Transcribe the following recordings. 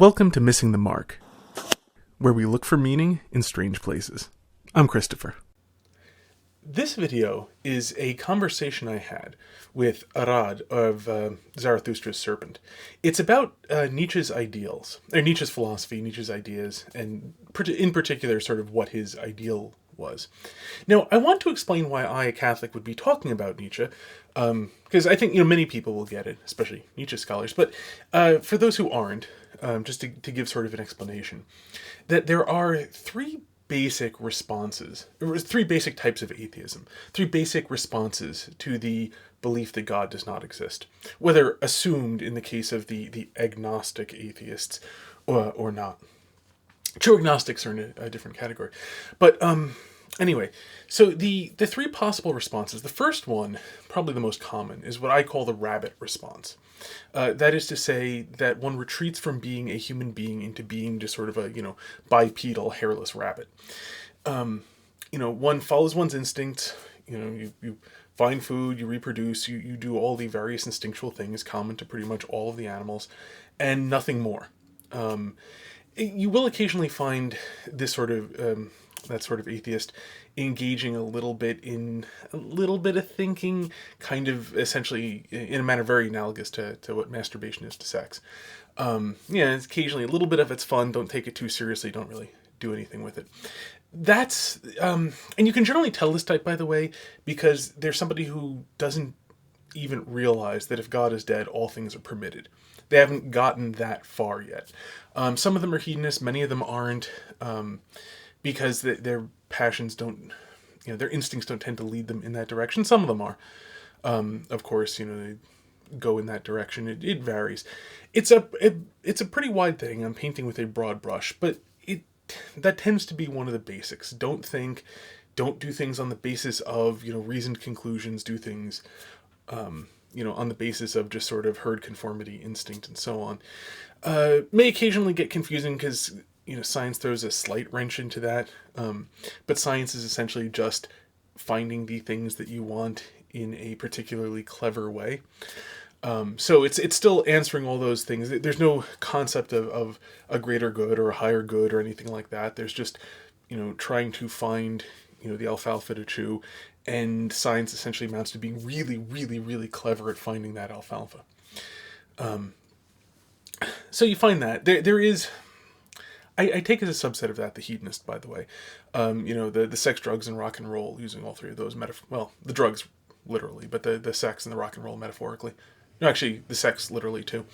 Welcome to Missing the Mark, where we look for meaning in strange places. I'm Christopher. This video is a conversation I had with Arad of Zarathustra's Serpent. It's about Nietzsche's ideals, or Nietzsche's philosophy, Nietzsche's ideas, and in particular sort of what his ideal was. Now, I want to explain why I, a Catholic, would be talking about Nietzsche, because I think many people will get it, especially Nietzsche scholars, but for those who aren't, just to give sort of an explanation, that there are three basic responses, three basic types of atheism, three basic responses to the belief that God does not exist, whether assumed in the case of the agnostic atheists or not. True agnostics are in a different category. But anyway, so the three possible responses, the first one, probably the most common, is what I call the rabbit response. That is to say that one retreats from being a human being into being just sort of a, bipedal, hairless rabbit. One follows one's instincts, you find food, you reproduce, you do all the various instinctual things common to pretty much all of the animals, and nothing more. You will occasionally find this sort of, that sort of atheist engaging a little bit of thinking, kind of essentially in a manner very analogous to what masturbation is to sex. It's occasionally a little bit of it's fun, don't take it too seriously, don't really do anything with it. That's, and you can generally tell this type, by the way, because there's somebody who doesn't even realize that if God is dead, all things are permitted. They haven't gotten that far yet. Some of them are hedonists, many of them aren't, because their passions don't, their instincts don't tend to lead them in that direction. Some of them are. Of course, they go in that direction. It varies. It's a pretty wide thing. I'm painting with a broad brush, but that tends to be one of the basics. Don't do things on the basis of, reasoned conclusions, do things, on the basis of just sort of herd conformity, instinct, and so on. May occasionally get confusing because, science throws a slight wrench into that. But science is essentially just finding the things that you want in a particularly clever way. So it's still answering all those things. There's no concept of a greater good or a higher good or anything like that. There's just, trying to find, the alfalfa to chew. And science essentially amounts to being really, really, really clever at finding that alfalfa. So you find that. There is... I take as a subset of that the hedonist, by the way. The sex, drugs, and rock and roll, using all three of those the drugs literally, but the sex and the rock and roll metaphorically. No, actually, the sex literally too.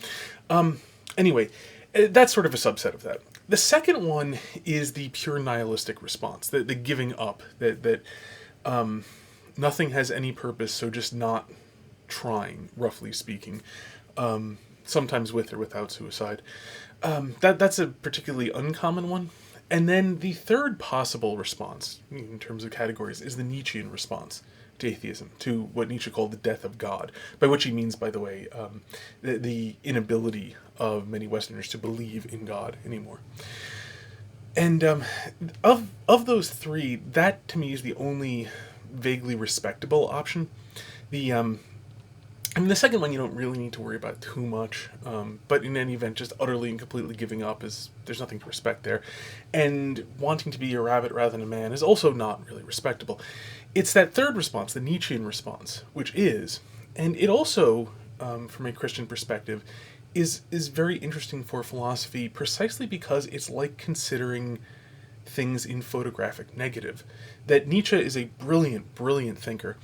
Anyway, that's sort of a subset of that. The second one is the pure nihilistic response, the giving up, that nothing has any purpose, so just not trying, roughly speaking. Sometimes with or without suicide. That's a particularly uncommon one. And then the third possible response, in terms of categories, is the Nietzschean response to atheism, to what Nietzsche called the death of God, by which he means, by the way, the inability of many Westerners to believe in God anymore. And of those three, that to me is the only vaguely respectable option. The second one you don't really need to worry about too much, but in any event, just utterly and completely giving up there's nothing to respect there. And wanting to be a rabbit rather than a man is also not really respectable. It's that third response, the Nietzschean response, which is, and it also, from a Christian perspective, is very interesting for philosophy precisely because it's like considering things in photographic negative. That Nietzsche is a brilliant, brilliant thinker.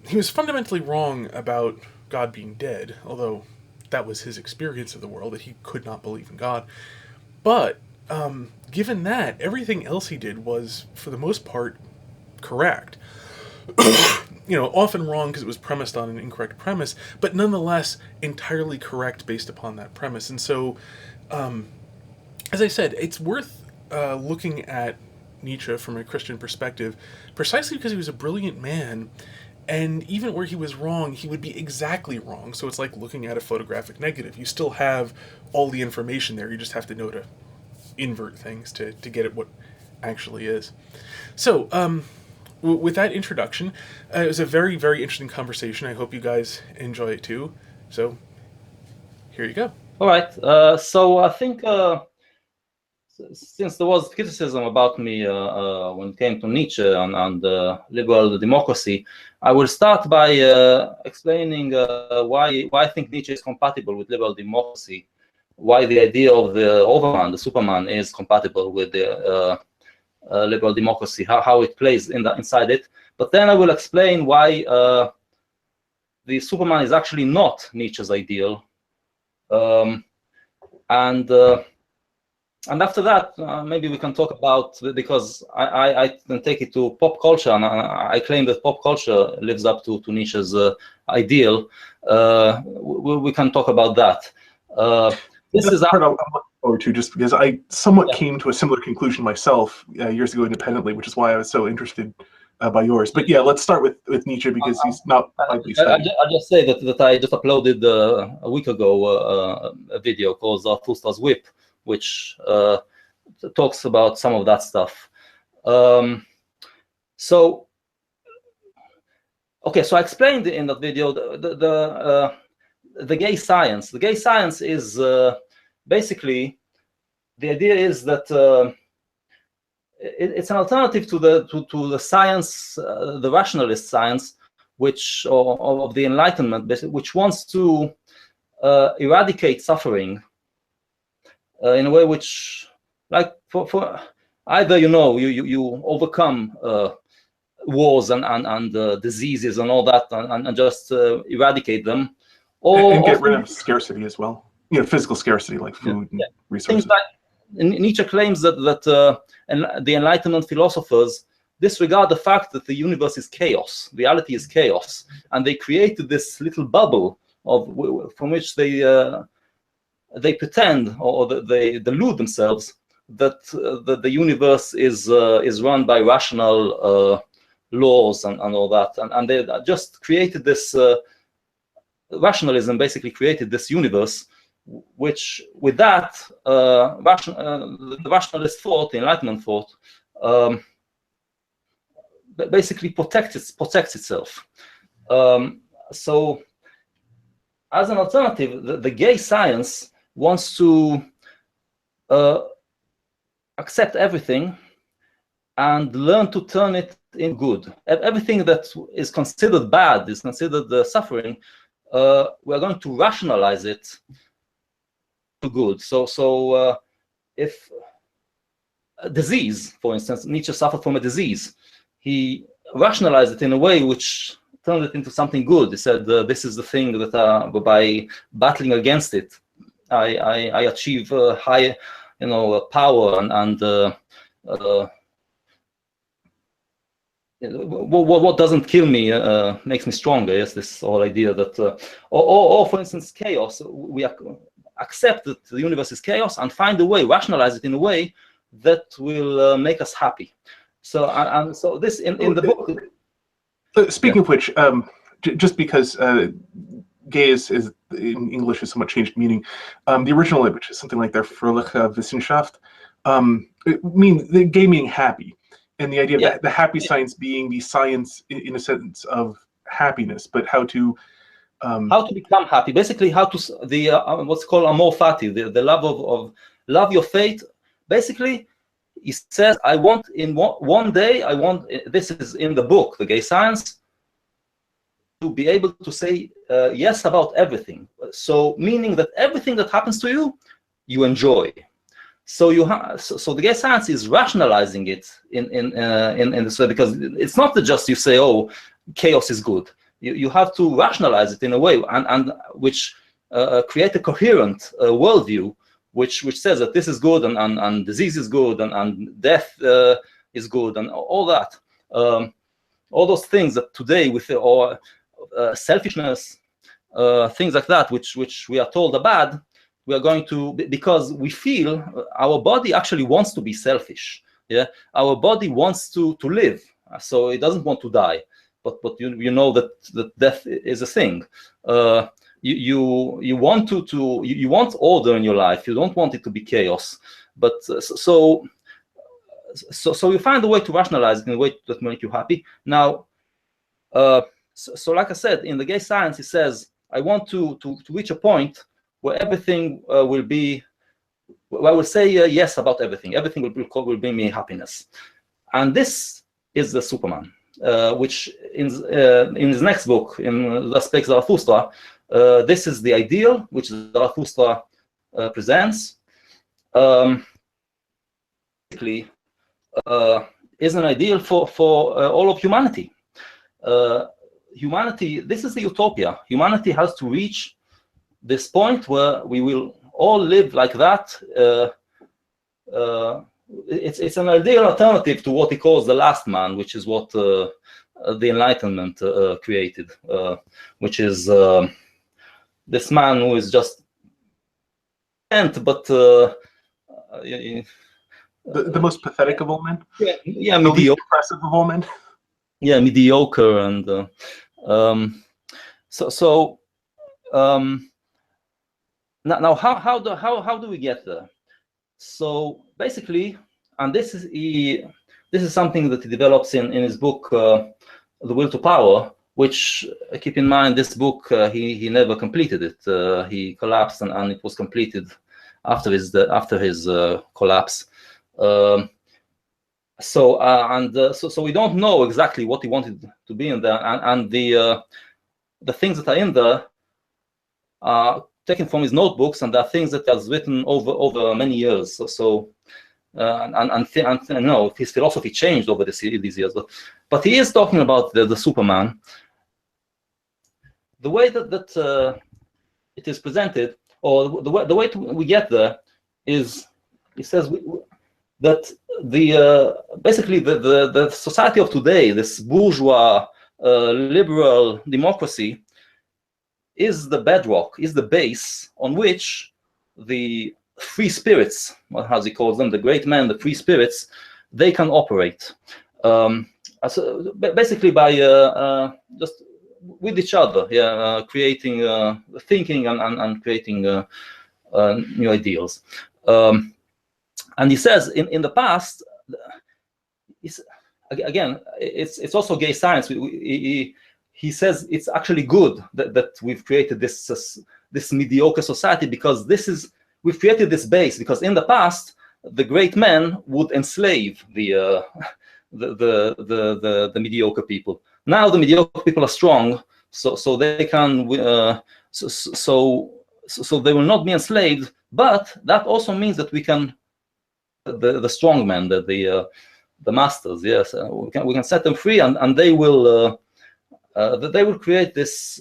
He was fundamentally wrong about God being dead, although that was his experience of the world, that he could not believe in God. But given that, everything else he did was, for the most part, correct. Often wrong because it was premised on an incorrect premise, but nonetheless entirely correct based upon that premise. And so, as I said, it's worth looking at Nietzsche from a Christian perspective, precisely because he was a brilliant man. And even where he was wrong, he would be exactly wrong. So it's like looking at a photographic negative. You still have all the information there. You just have to know to invert things to get at what actually is. So, with that introduction, it was a very, very interesting conversation. I hope you guys enjoy it too. So, here you go. All right. So I think since there was criticism about me when it came to Nietzsche and liberal democracy, I will start by explaining why I think Nietzsche is compatible with liberal democracy, why the idea of the overman, the Superman, is compatible with the liberal democracy, how it plays inside it. But then I will explain why the Superman is actually not Nietzsche's ideal. And after that, maybe we can talk about, because I can take it to pop culture, and I claim that pop culture lives up to Nietzsche's ideal. We can talk about that. This That's is the part I'm looking forward to, just because I somewhat came to a similar conclusion myself years ago independently, which is why I was so interested by yours. But yeah, let's start with Nietzsche, because he's not widely studied. I'll just say that I just uploaded a week ago a video called Zarathustra's Whip, which talks about some of that stuff. So I explained in that video the gay science. The gay science is basically, the idea is that it's an alternative to the science, the rationalist science, which of the Enlightenment, which wants to eradicate suffering in a way which, like, for either you overcome wars and diseases and all that, and just eradicate them, and get rid of scarcity as well. Physical scarcity, like food and resources. Things like Nietzsche claims that the Enlightenment philosophers disregard the fact that the universe is chaos, reality is chaos, and they created this little bubble from which they pretend, or they delude themselves that the universe is run by rational laws and all that, and they just created this rationalism. Basically, created this universe, which, with that, the rationalist thought, the Enlightenment thought, basically protects itself. So, as an alternative, the gay science wants to accept everything and learn to turn it in good. Everything that is considered bad, is considered suffering, we're going to rationalize it to good. So if a disease, for instance, Nietzsche suffered from a disease, he rationalized it in a way which turned it into something good. He said, this is the thing that by battling against it, I achieve high, power and what doesn't kill me makes me stronger. Yes, this whole idea that, or for instance, chaos. We accept that the universe is chaos and find a way, rationalize it in a way that will make us happy. So and so this in the book. Speaking of which, just because gay is in English has somewhat changed meaning, the original, which is something like der fröhliche Wissenschaft, the gay meaning happy. And the idea of the happy science being the science in a sense of happiness, but how to become happy. Basically, how to what's called amor fati, the love of love your fate. Basically, he says, I want in one day, I want, this is in the book, The Gay Science, to be able to say yes about everything. So meaning that everything that happens to you, you enjoy. So so the gay science is rationalizing it in this way, because it's not just you say, oh, chaos is good. You have to rationalize it in a way and which create a coherent worldview, which says that this is good and disease is good and death is good and all that. All those things that today with selfishness, things like that, which we are told are bad, we are going to, because we feel our body actually wants to be selfish. Yeah, our body wants to live, so it doesn't want to die. But you know that death is a thing. You want you want order in your life. You don't want it to be chaos. But so you find a way to rationalize it in a way that make you happy. Now, so like I said, in the gay science, he says, I want to reach a point where everything will be, where I will say yes about everything. Everything will bring me happiness. And this is the Superman, which in his next book, in Thus Spake Zarathustra, this is the ideal which Zarathustra presents. Basically, is an ideal for all of humanity. Humanity, this is the utopia. Humanity has to reach this point where we will all live like that. It's an ideal alternative to what he calls the last man, which is what the Enlightenment created, which is this man who is just but the most pathetic of all men. Yeah, the least impressive of all men. Yeah, mediocre, and now how do we get there? So basically, and this is something that he develops in his book The Will to Power, which, keep in mind, this book he never completed it. He collapsed, and it was completed after his collapse. So we don't know exactly what he wanted to be in there, and the things that are in there are taken from his notebooks, and there are things that he has written over many years. No, his philosophy changed over these years, but he is talking about the Superman. The way that it is presented, or the way we get there, is, he says that basically the society of today, this bourgeois liberal democracy, is the bedrock, is the base on which the free spirits, as he calls them, the great men, the free spirits, they can operate. Basically by just with each other, creating, thinking, and creating new ideals. And he says in the past, again, it's also gay science. He says it's actually good that we've created this mediocre society, because we've created this base, because in the past the great men would enslave the mediocre people. Now the mediocre people are strong, so they can so they will not be enslaved. But that also means that we can the strong men, the masters, yes, we can set them free, and they will create this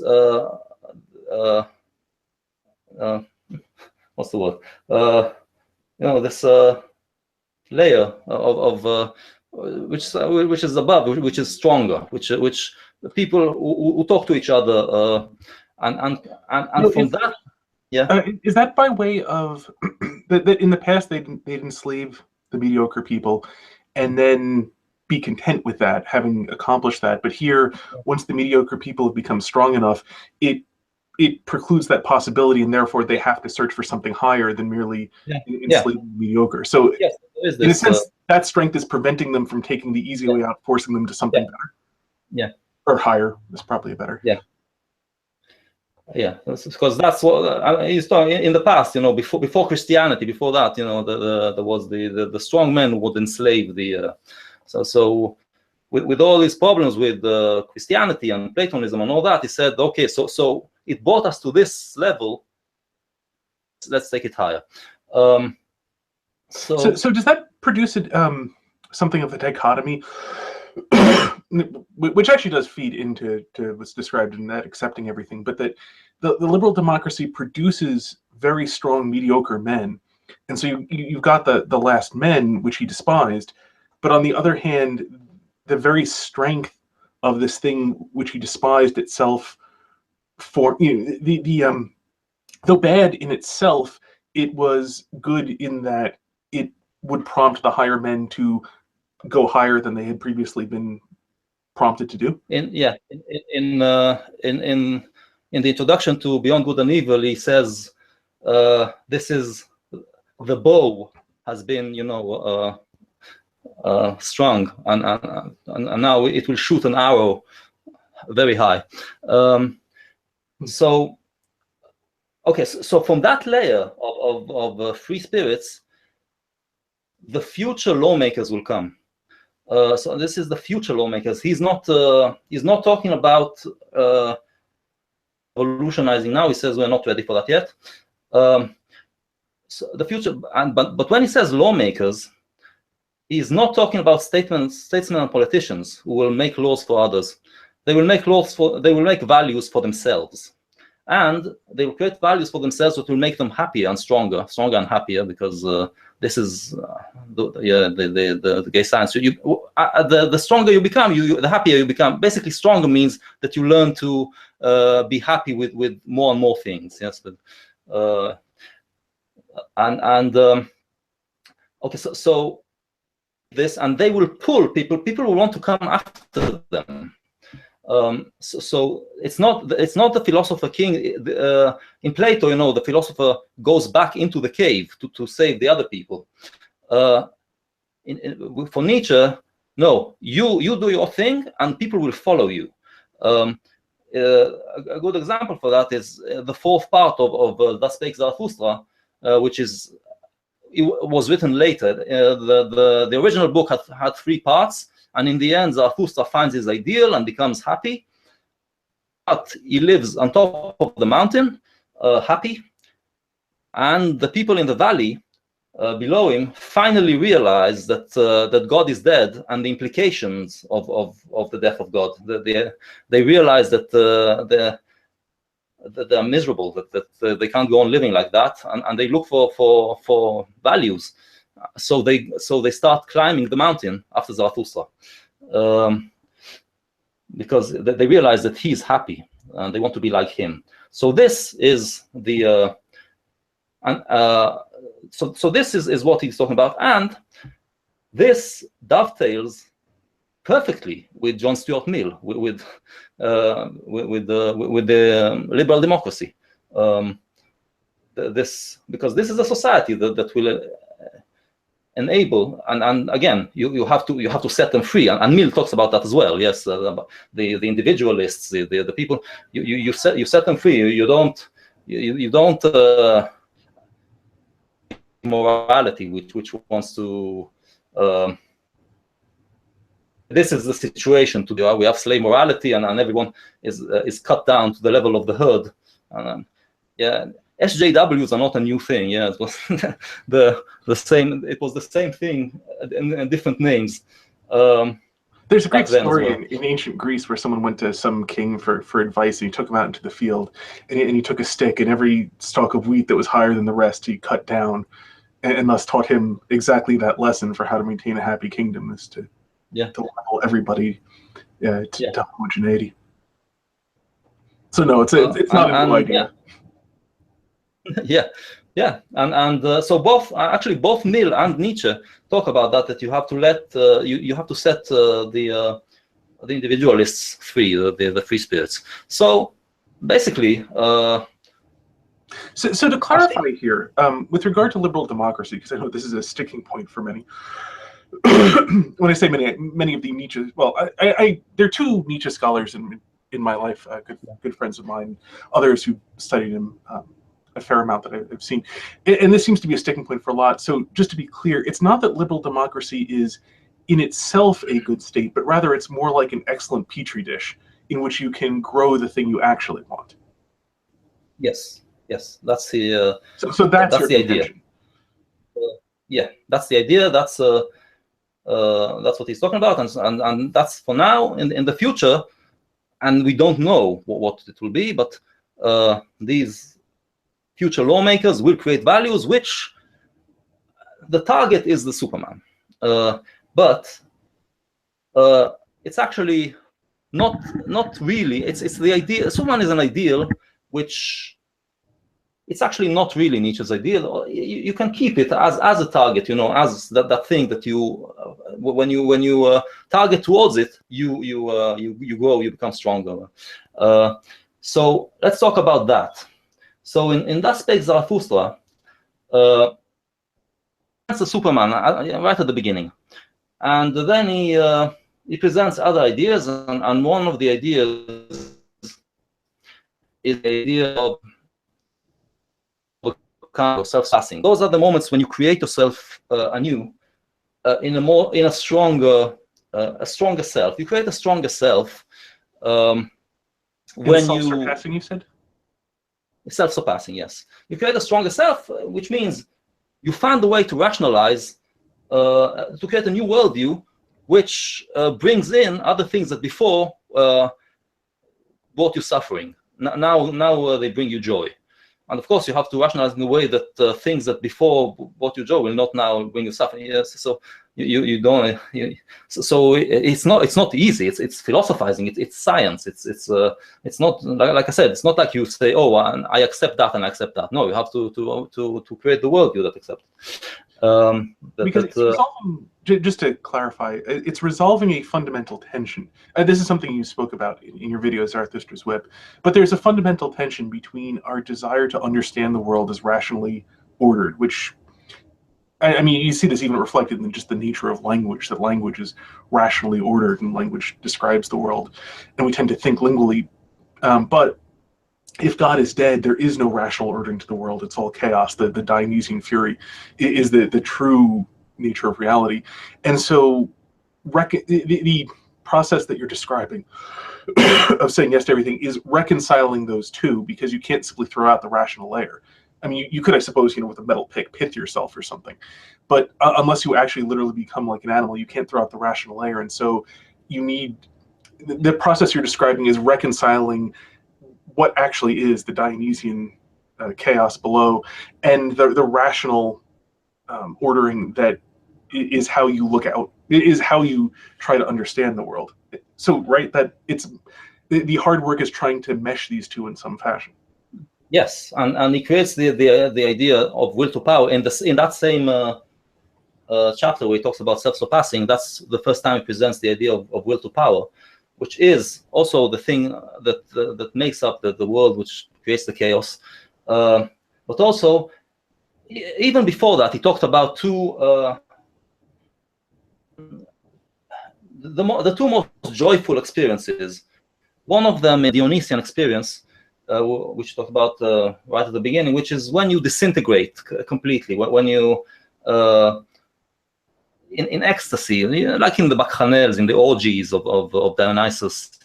what's the word? This layer of which is above, which is stronger, which the people who talk to each other, and from that, yeah. Is that by way of that in the past they'd enslave the mediocre people, and then be content with that, having accomplished that? But here, once the mediocre people have become strong enough, it precludes that possibility, and therefore they have to search for something higher than merely enslaving the mediocre. So, yes, in a sense, that strength is preventing them from taking the easy way out, forcing them to something better. Yeah, or higher is probably better. Yeah. Yeah, because that's what he's talking in the past. Before Christianity, before that, there was the strong men who would enslave the. So with all these problems with Christianity and Platonism and all that, he said, okay, so it brought us to this level. Let's take it higher. So does that produce something of a dichotomy, which actually does feed into what's described in that accepting everything, but that the liberal democracy produces very strong mediocre men, and so you've got the last men, which he despised, but on the other hand, the very strength of this thing which he despised itself, for though bad in itself, it was good in that it would prompt the higher men to go higher than they had previously been prompted to do. In the introduction to Beyond Good and Evil, he says, this is the bow has been strong, and now it will shoot an arrow very high. So Okay, so from that layer of free spirits, the future lawmakers will come. So this is the future lawmakers. He's not talking about revolutionizing now. He says we're not ready for that yet. So the future, but when he says lawmakers, he's not talking about statesmen and politicians who will make laws for others. They will make values for themselves, and they will create values for themselves that will make them happier and stronger and happier, because this is the gay science. The stronger you become, the happier you become. Basically, stronger means that you learn to be happy with more and more things. Yes, but okay, so this, and they will pull people who want to come after them. So it's not the philosopher king. In Plato, the philosopher goes back into the cave to save the other people. For Nietzsche, no, you do your thing and people will follow you. A good example for that is the fourth part of Thus Spake Zarathustra, which was written later. The original book had 3 parts, and in the end, Zarathustra finds his ideal and becomes happy. But he lives on top of the mountain, happy, and the people in the valley below him finally realize that God is dead, and the implications of the death of God. They realize that they're miserable, that they can't go on living like that, and they look for values. So they start climbing the mountain after Zarathustra, because they realize that he's happy and they want to be like him. So this is the so this is what he's talking about, and this dovetails perfectly with John Stuart Mill, with the liberal democracy. Because this is a society that will enable, and again, you have to set them free, and Mill talks about that as well. Yes, the individualists, the people, you set them free. You don't morality which wants to. This is the situation today. We have slave morality, and everyone is cut down to the level of the herd. SJWs are not a new thing. Yeah, it was the same. It was the same thing in different names. There's a great story in ancient Greece where someone went to some king for advice, and he took him out into the field, and he took a stick, and every stalk of wheat that was higher than the rest he cut down, and thus taught him exactly that lesson for how to maintain a happy kingdom, is to level everybody to homogeneity. So no, it's not a new idea. So both Mill and Nietzsche talk about that you have to let you have to set the individualists free, the free spirits. So basically, so to clarify here, with regard to liberal democracy, because I know this is a sticking point for many. When I say many of the Nietzsche, well, there are 2 Nietzsche scholars in my life, good friends of mine, others who studied him a fair amount that I've seen, and this seems to be a sticking point for a lot. So just to be clear, it's not that liberal democracy is in itself a good state, but rather it's more like an excellent petri dish in which you can grow the thing you actually want. Yes, that's the so that's your the idea. That's the idea. That's what he's talking about, and that's for now. In the future, and we don't know what it will be, but these future lawmakers will create values which the target is the Superman, but it's actually not really. It's the idea. Superman is an ideal which it's actually not really Nietzsche's ideal. You can keep it as a target, as that thing that you when you target towards it, you grow, you become stronger. So let's talk about that. So in Thus Spake Zarathustra, that's a Superman right at the beginning, and then he presents other ideas, and one of the ideas is the idea of kind of self-passing. Those are the moments when you create yourself anew in a stronger self. You create a stronger self when self-surpassing, you said? Self-surpassing, yes. You create a stronger self, which means you find a way to rationalize, to create a new worldview, which brings in other things that before brought you suffering. Now they bring you joy. And of course, you have to rationalize in a way that things that before brought you joy will not now bring you suffering. Yes, so you don't. So it's not easy. It's philosophizing. It's science. It's not like I said. It's not like you say, oh, I accept that and I accept that. No, you have to create the worldview that accepts. Because it's resolving, just to clarify, it's resolving a fundamental tension. This is something you spoke about in your video, Zarathustra's Whip. But there's a fundamental tension between our desire to understand the world as rationally ordered, which, I mean, you see this even reflected in just the nature of language, that language is rationally ordered and language describes the world. And we tend to think lingually. But if God is dead, there is no rational ordering to the world. It's all chaos. The Dionysian fury is the true nature of reality. And so the process that you're describing of saying yes to everything is reconciling those two, because you can't simply throw out the rational layer. I mean, you could, I suppose, with a metal pick, pith yourself or something. But unless you actually literally become like an animal, you can't throw out the rational layer. And so you need, the process you're describing is reconciling what actually is the Dionysian chaos below, and the rational ordering that is how you look out, is how you try to understand the world. So, right, that it's the hard work is trying to mesh these two in some fashion. Yes, and he creates the idea of will to power in that same chapter where he talks about self-surpassing. That's the first time he presents the idea of will to power, which is also the thing that makes up the world, which creates the chaos. But also, even before that, he talked about the two most joyful experiences. One of them, a Dionysian experience, which he talked about right at the beginning, which is when you disintegrate completely, when you in ecstasy, like in the bacchanals, in the orgies of Dionysus,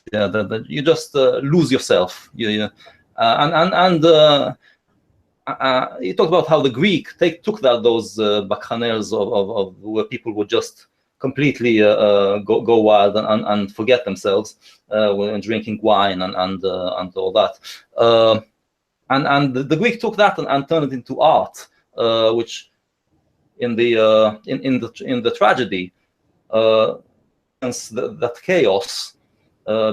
you just lose yourself. You talked about how the Greek took those bacchanals of where people would just completely go wild and forget themselves when drinking wine and all that. And the Greek took that and turned it into art, which in the tragedy, that chaos,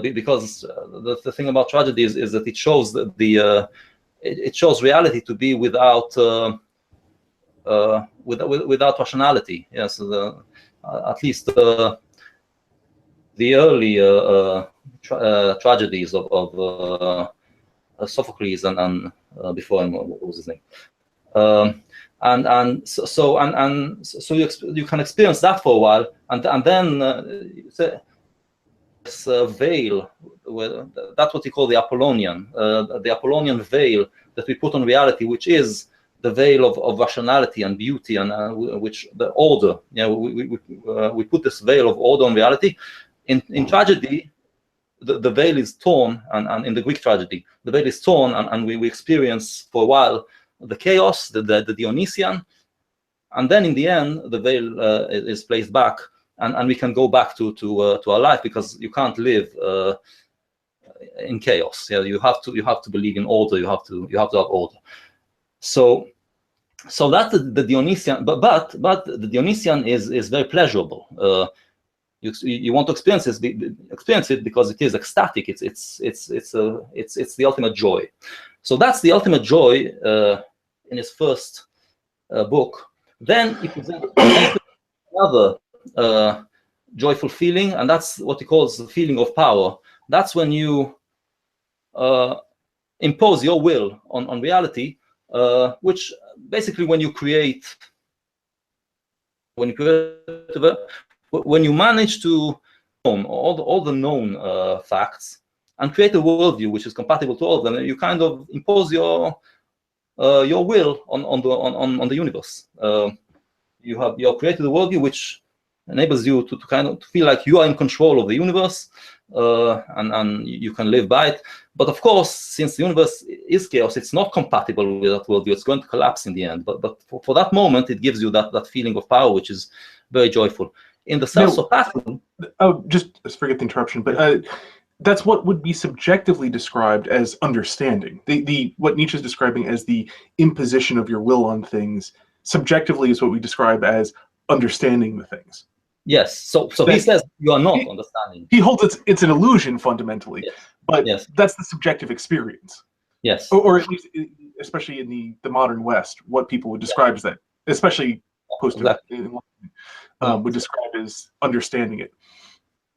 because the thing about tragedy is that it shows it shows reality to be without rationality. Yes, at least the early tragedies of Sophocles and before him, what was his name? So you can experience that for a while, and then this veil, that's what you call the Apollonian veil that we put on reality, which is the veil of rationality and beauty, and which the order. We put this veil of order on reality. In tragedy, the veil is torn, and in the Greek tragedy, the veil is torn, and we experience for a while the chaos, the Dionysian, and then in the end, the veil is placed back, and we can go back to our life, because you can't live in chaos. Yeah, you have to believe in order. You have to have order. So that's the Dionysian, but the Dionysian is very pleasurable. You want to experience it because it is ecstatic. It's the ultimate joy. So that's the ultimate joy in his first book. Then he presents another joyful feeling, and that's what he calls the feeling of power. That's when you impose your will on reality, which basically when you manage to own all the known facts and create a worldview which is compatible to all of them, you kind of impose your your will on the universe. You have created a worldview which enables you to kind of feel like you are in control of the universe, and you can live by it. But of course, since the universe is chaos, it's not compatible with that worldview. It's going to collapse in the end. But for that moment, it gives you that feeling of power, which is very joyful. In the self-surpassing. Oh, just forget the interruption, but that's what would be subjectively described as understanding. The what Nietzsche is describing as the imposition of your will on things, subjectively is what we describe as understanding the things. Yes. So he says you are not understanding. He holds it's an illusion fundamentally, yes. but yes. that's the subjective experience. Yes. Or at least, especially in the modern West, what people would describe as that, especially post would describe as understanding it.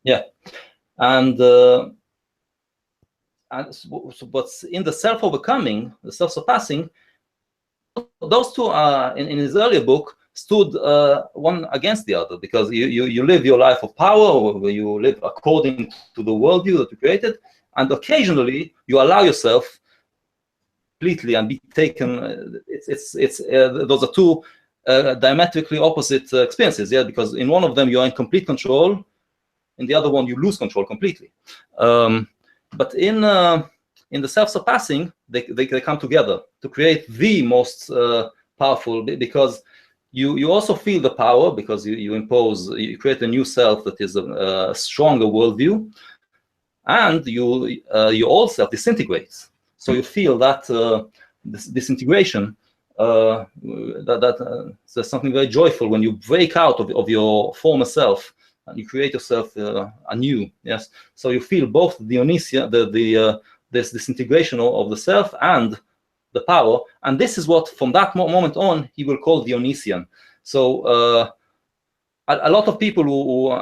Yeah, and but in the self-overcoming, the self-surpassing, those two in his earlier book stood one against the other, because you live your life of power, where you live according to the worldview that you created, and occasionally you allow yourself completely and be taken. Those are two diametrically opposite experiences. Yeah, because in one of them you are in complete control, in the other one you lose control completely. But in the self-surpassing, they come together to create the most powerful, because you also feel the power, because you create a new self that is a stronger worldview, and your old self disintegrates. So you feel that this disintegration, there's something very joyful when you break out of your former self and you create yourself anew. Yes, so you feel both Dionysian, this disintegration of the self and the power, and this is what from that moment on he will call Dionysian. So a lot of people who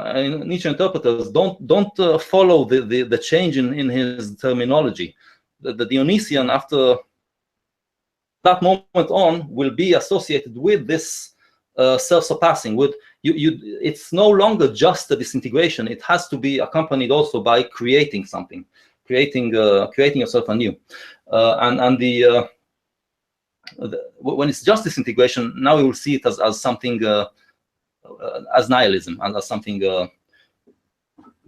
Nietzsche interpreters don't follow the change in his terminology. The Dionysian after that moment on will be associated with this self-surpassing. With it's no longer just a disintegration. It has to be accompanied also by creating something, creating yourself anew. And when it's just disintegration, now we will see it as something, as nihilism, and as something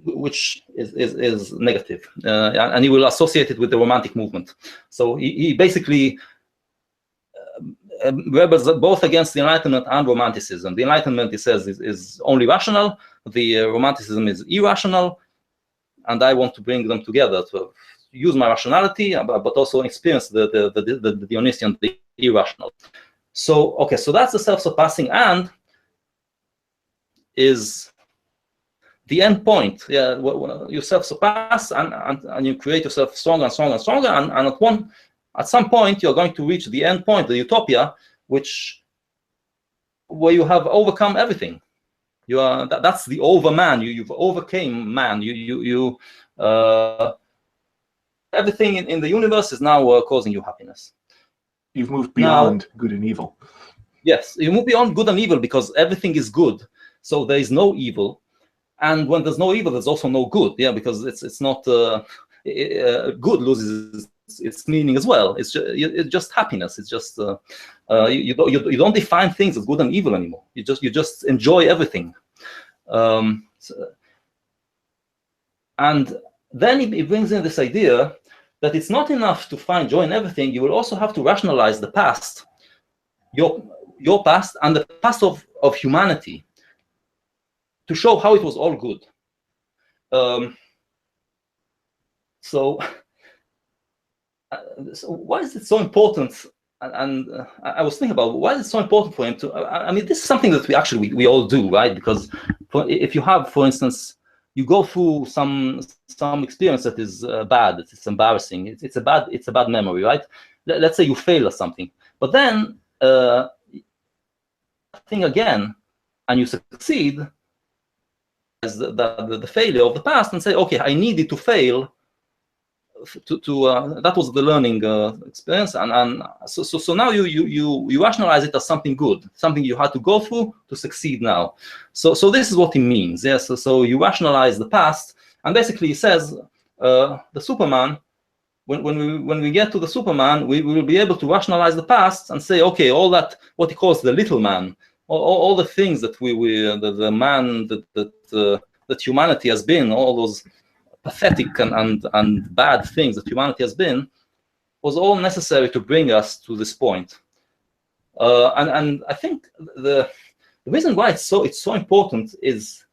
which is negative, and he will associate it with the Romantic movement. So he basically rebels both against the Enlightenment and Romanticism. The Enlightenment, he says, is only rational. The Romanticism is irrational, and I want to bring them together to use my rationality, but also experience the Dionysian, the irrational. So okay, so that's the self-surpassing, and is the end point. Yeah, you self-surpass and you create yourself stronger and stronger and stronger, and at some point you're going to reach the end point, the utopia, where you have overcome everything. You are that's the overman. You've overcame man. You everything in the universe is now causing you happiness. You've moved beyond good and evil. Yes, you move beyond good and evil because everything is good. So there is no evil, and when there's no evil, there's also no good. Yeah, because it's not good loses its meaning as well. It's just happiness. It's just you don't define things as good and evil anymore. You just enjoy everything. And then he brings in this idea that it's not enough to find joy in everything. You will also have to rationalize the past, your past and the past of humanity, to show how it was all good. So why is it so important? And I was thinking about why is it so important for him to. I mean, this is something that we all do, right? Because if you have, for instance, you go through some experience that is bad, it's embarrassing, it's a bad memory, right? Let's say you fail at something, but then thing again, and you succeed as the failure of the past, and say, okay, I needed to fail to that was the learning experience, and so now you rationalize it as something good, something you had to go through to succeed now. So this is what it means. Yes, so you rationalize the past, and basically he says the Superman when we get to the Superman, we will be able to rationalize the past and say, okay, all that, what he calls the little man, all the things that the man that humanity has been, all those pathetic and bad things that humanity has been, was all necessary to bring us to this point. And I think the reason why it's so important is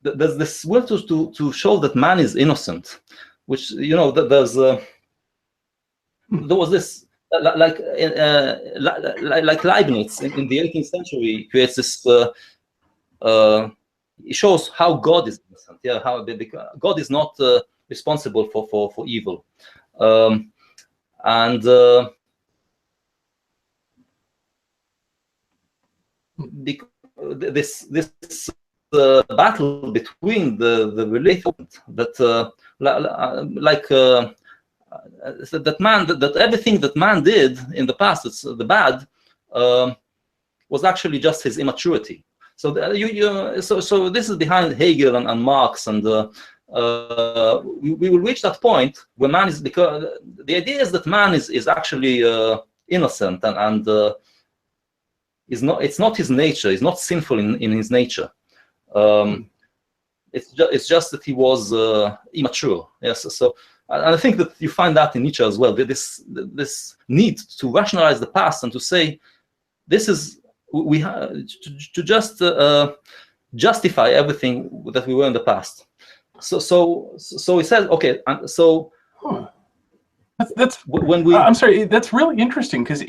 that there's this will to show that man is innocent, which, you know, that there was this like Leibniz in the 18th century creates this. It shows how God is innocent. Yeah, how God is not responsible for evil, and this battle between the relation that that everything that man did in the past, it's the bad, was actually just his immaturity. So so this is behind Hegel and Marx, and we will reach that point where man is, because the idea is that man is actually innocent and it's not his nature. He's not sinful in his nature. It's just that he was immature. Yes. So I think that you find that in Nietzsche as well. This need to rationalize the past and to say this is we have to just justify everything that we were in the past. So he says, okay, and so that's when we. I'm sorry, that's really interesting, because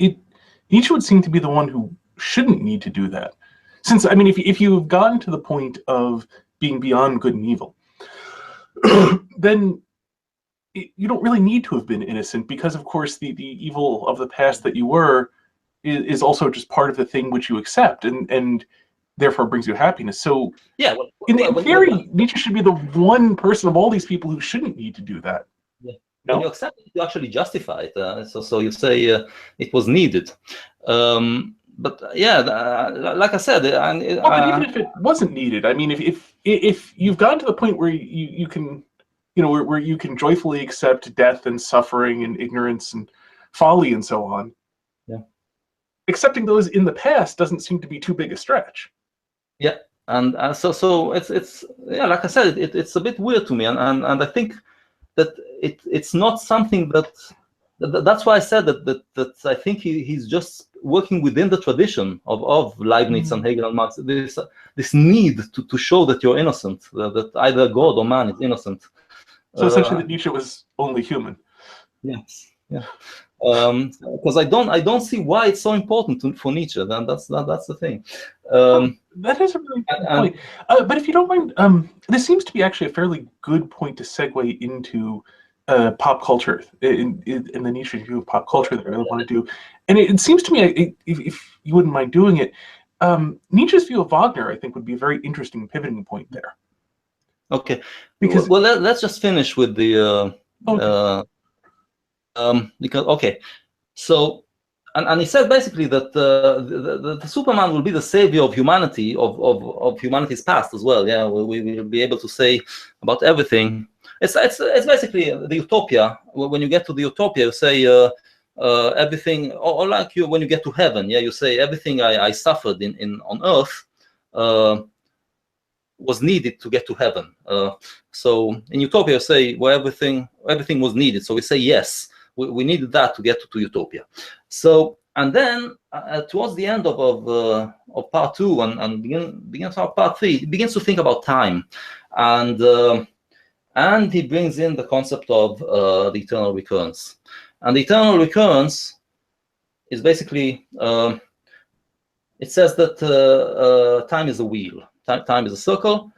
Nietzsche would seem to be the one who shouldn't need to do that, since, I mean, if you've gotten to the point of being beyond good and evil, then you don't really need to have been innocent, because of course the evil of the past that you were is also just part of the thing which you accept, and therefore brings you happiness. So yeah, in theory, Nietzsche should be the one person of all these people who shouldn't need to do that. Yeah. No? When you accept it, you actually justify it. So you say it was needed. But yeah, like I said, but even if it wasn't needed, I mean, if you've gotten to the point where you can, you know, where you can joyfully accept death and suffering and ignorance and folly and so on, yeah, accepting those in the past doesn't seem to be too big a stretch. Yeah, and so it's yeah, like I said, it's a bit weird to me, and I think that it's not something that's why I said that I think he's just working within the tradition of Leibniz and Hegel and Marx. This need to show that you're innocent, that either God or man is innocent. So essentially, that Nietzsche was only human. Yes, yeah. Because I don't see why it's so important for Nietzsche. Then that's the thing. That is a really good point. But if you don't mind, this seems to be actually a fairly good point to segue into pop culture, in the Nietzschean view of pop culture that I really want to do. And it seems to me, if you wouldn't mind doing it, Nietzsche's view of Wagner, I think, would be a very interesting pivoting point there. Okay. Because let's just finish with the because okay, so and he said basically that the Superman will be the savior of humanity, of humanity's past as well. Yeah, we will be able to say about everything. It's basically the utopia. When you get to the utopia, you say everything, or like when you get to heaven, yeah, you say everything I suffered on earth was needed to get to heaven. So in utopia, you say, well, everything was needed. So we say yes. We needed that to get to utopia. So, and then towards the end of part 2 and begins of part 3, he begins to think about time, and he brings in the concept of the eternal recurrence. And the eternal recurrence is basically it says that time is a wheel, time is a circle.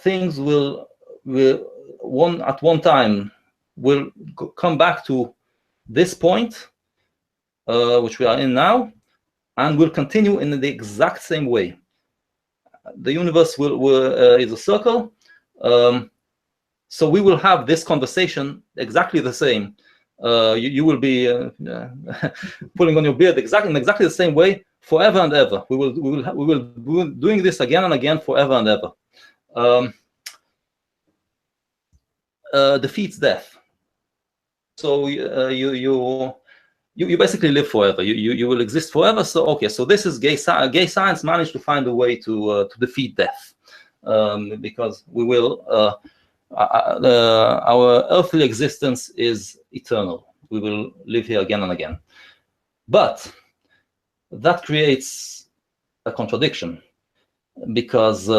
Things will at one time will come back to this point, which we are in now, and will continue in the exact same way. The universe is a circle, so we will have this conversation exactly the same. You will be pulling on your beard in exactly the same way forever and ever. We will be doing this again and again forever and ever. defeats death. So you basically live forever. You will exist forever. So okay, so this is gay science managed to find a way to defeat death, because we will our earthly existence is eternal. We will live here again and again. But that creates a contradiction, because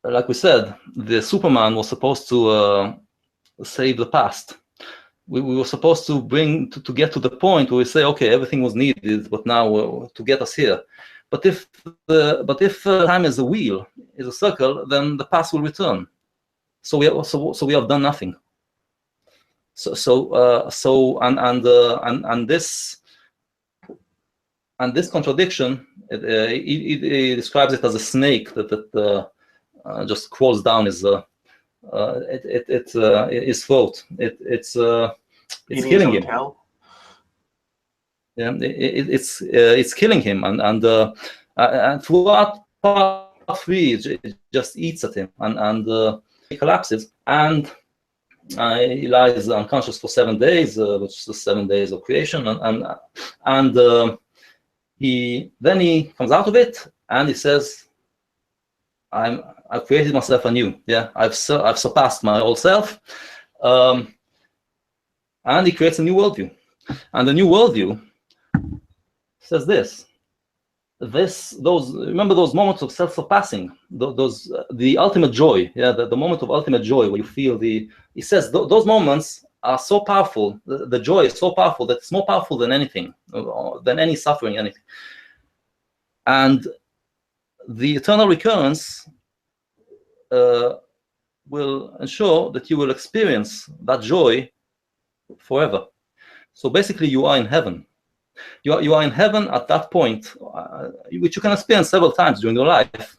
like we said, the Superman was supposed to save the past. We were supposed to bring to get to the point where we say, okay, everything was needed, but now to get us here. But if time is a wheel, is a circle, then the past will return. So we have done nothing. And this contradiction, he describes it as a snake that just crawls down his throat. It's killing him. Yeah, it's killing him, and throughout part 3, it just eats at him, and he collapses, and he lies unconscious for 7 days, which is the 7 days of creation, and he comes out of it, and he says, I've created myself anew. Yeah, I've surpassed my old self, and he creates a new worldview, and the new worldview says this. Remember those moments of self-surpassing, the ultimate joy, yeah, the moment of ultimate joy where you feel he says those moments are so powerful, the joy is so powerful that it's more powerful than anything, than any suffering, anything. And the eternal recurrence will ensure that you will experience that joy forever. So basically you are in heaven. You are in heaven at that point, which you can experience several times during your life.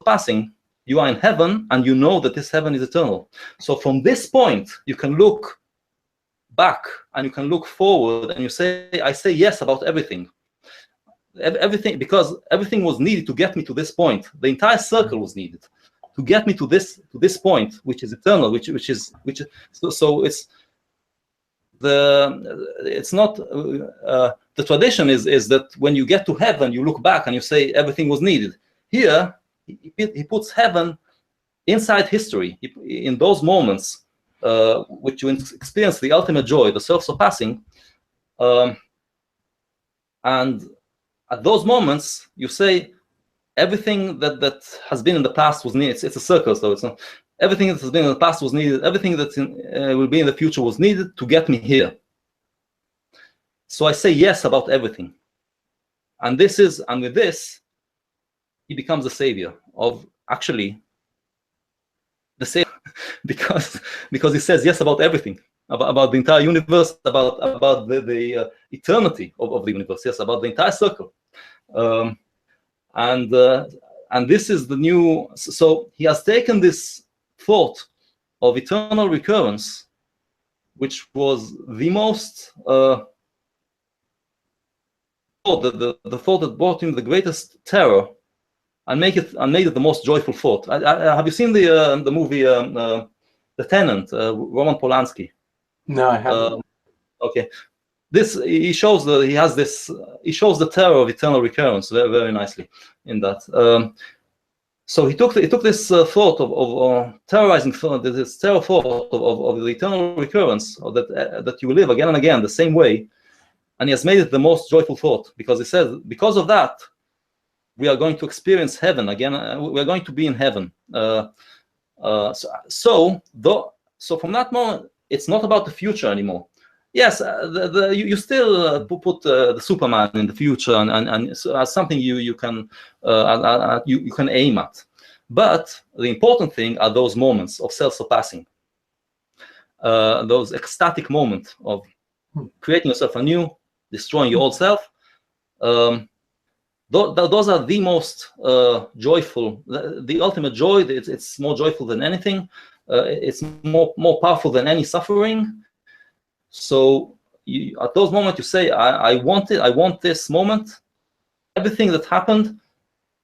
Passing, you are in heaven, and you know that this heaven is eternal. So from this point, you can look back and you can look forward, and I say yes about everything. Everything, because everything was needed to get me to this point. The entire circle was needed to get me to this point, which is eternal, which is so it's not the tradition is that when you get to heaven, you look back and you say everything was needed. Here, he puts heaven inside history. In those moments, which you experience the ultimate joy, the self-surpassing, and at those moments, you say everything that has been in the past was needed. It's a circle, so it's not. Everything that has been in the past was needed. Everything that will be in the future was needed to get me here. So I say yes about everything. And with this, he becomes the savior of actually the savior, because he says yes about everything, about the entire universe, about the eternity of the universe, yes, about the entire circle. And this is the new. So he has taken this thought of eternal recurrence, which was the most the thought that brought him the greatest terror, and made it the most joyful thought. Have you seen the movie The Tenant, Roman Polanski? No, I haven't. Okay, he shows the terror of eternal recurrence very, very nicely in that. So he took this thought of terrorizing thought, this terror thought of the eternal recurrence, or that you will live again and again the same way, and he has made it the most joyful thought, because he says, because of that, we are going to experience heaven again. We are going to be in heaven. So from that moment, it's not about the future anymore. Yes, you still put the Superman in the future, and as something you can aim at. But the important thing are those moments of self-surpassing, those ecstatic moments of creating yourself anew, destroying your old self. Those are the most joyful, the ultimate joy. It's more joyful than anything. It's more powerful than any suffering. So at those moments, you say, I want it. I want this moment. Everything that happened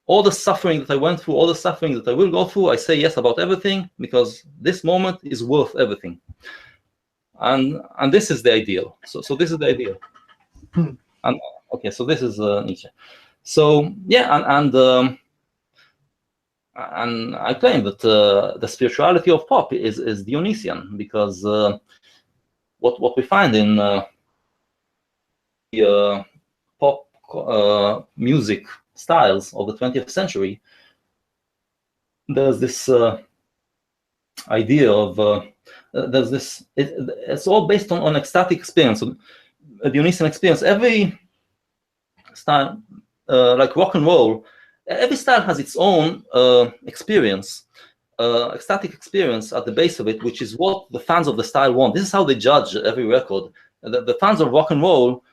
all the suffering that I went through, all the suffering that I will go through, I say yes about everything because this moment is worth everything. And this is the ideal. So this is the ideal. And okay, so this is Nietzsche. So yeah, and I claim that the spirituality of pop is Dionysian, because what we find in the pop music styles of the 20th century, there's this idea of there's this. It's all based on ecstatic experience, a Dionysian experience. Every style, like rock and roll, every style has its own experience, ecstatic experience at the base of it, which is what the fans of the style want. This is how they judge every record. The fans of rock and roll,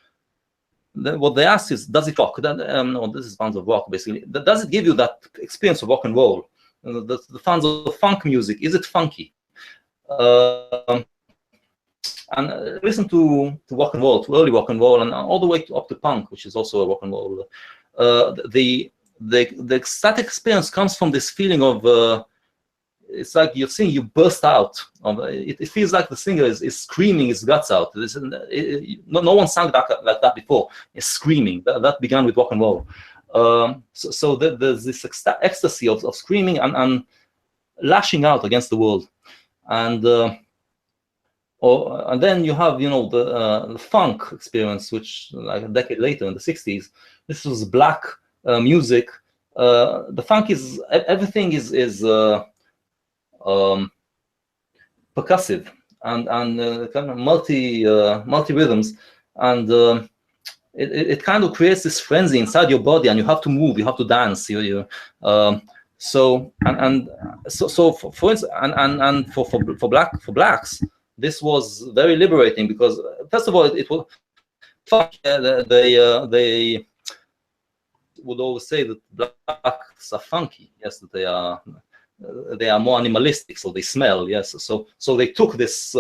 what they ask is, does it rock? No, this is fans of rock, basically. Does it give you that experience of rock and roll? The fans of funk music, is it funky? And listen to rock and roll, to early rock and roll, and all the way up to punk, which is also a rock and roll. The ecstatic experience comes from this feeling of it's like you're singing, you burst out. It feels like the singer is screaming his guts out. No one sang like that before. It's screaming. That began with rock and roll. So there's this ecstasy of screaming and lashing out against the world. And then you have, the funk experience, which like a decade later in the 60s, this was black music. The funk is, everything is percussive and kind of multi rhythms, and it kind of creates this frenzy inside your body, and you have to move, you have to dance. So for instance, and for blacks, this was very liberating, because first of all, it was they would always say that blacks are funky. Yes, that they are more animalistic, so they smell. Yes, so they took this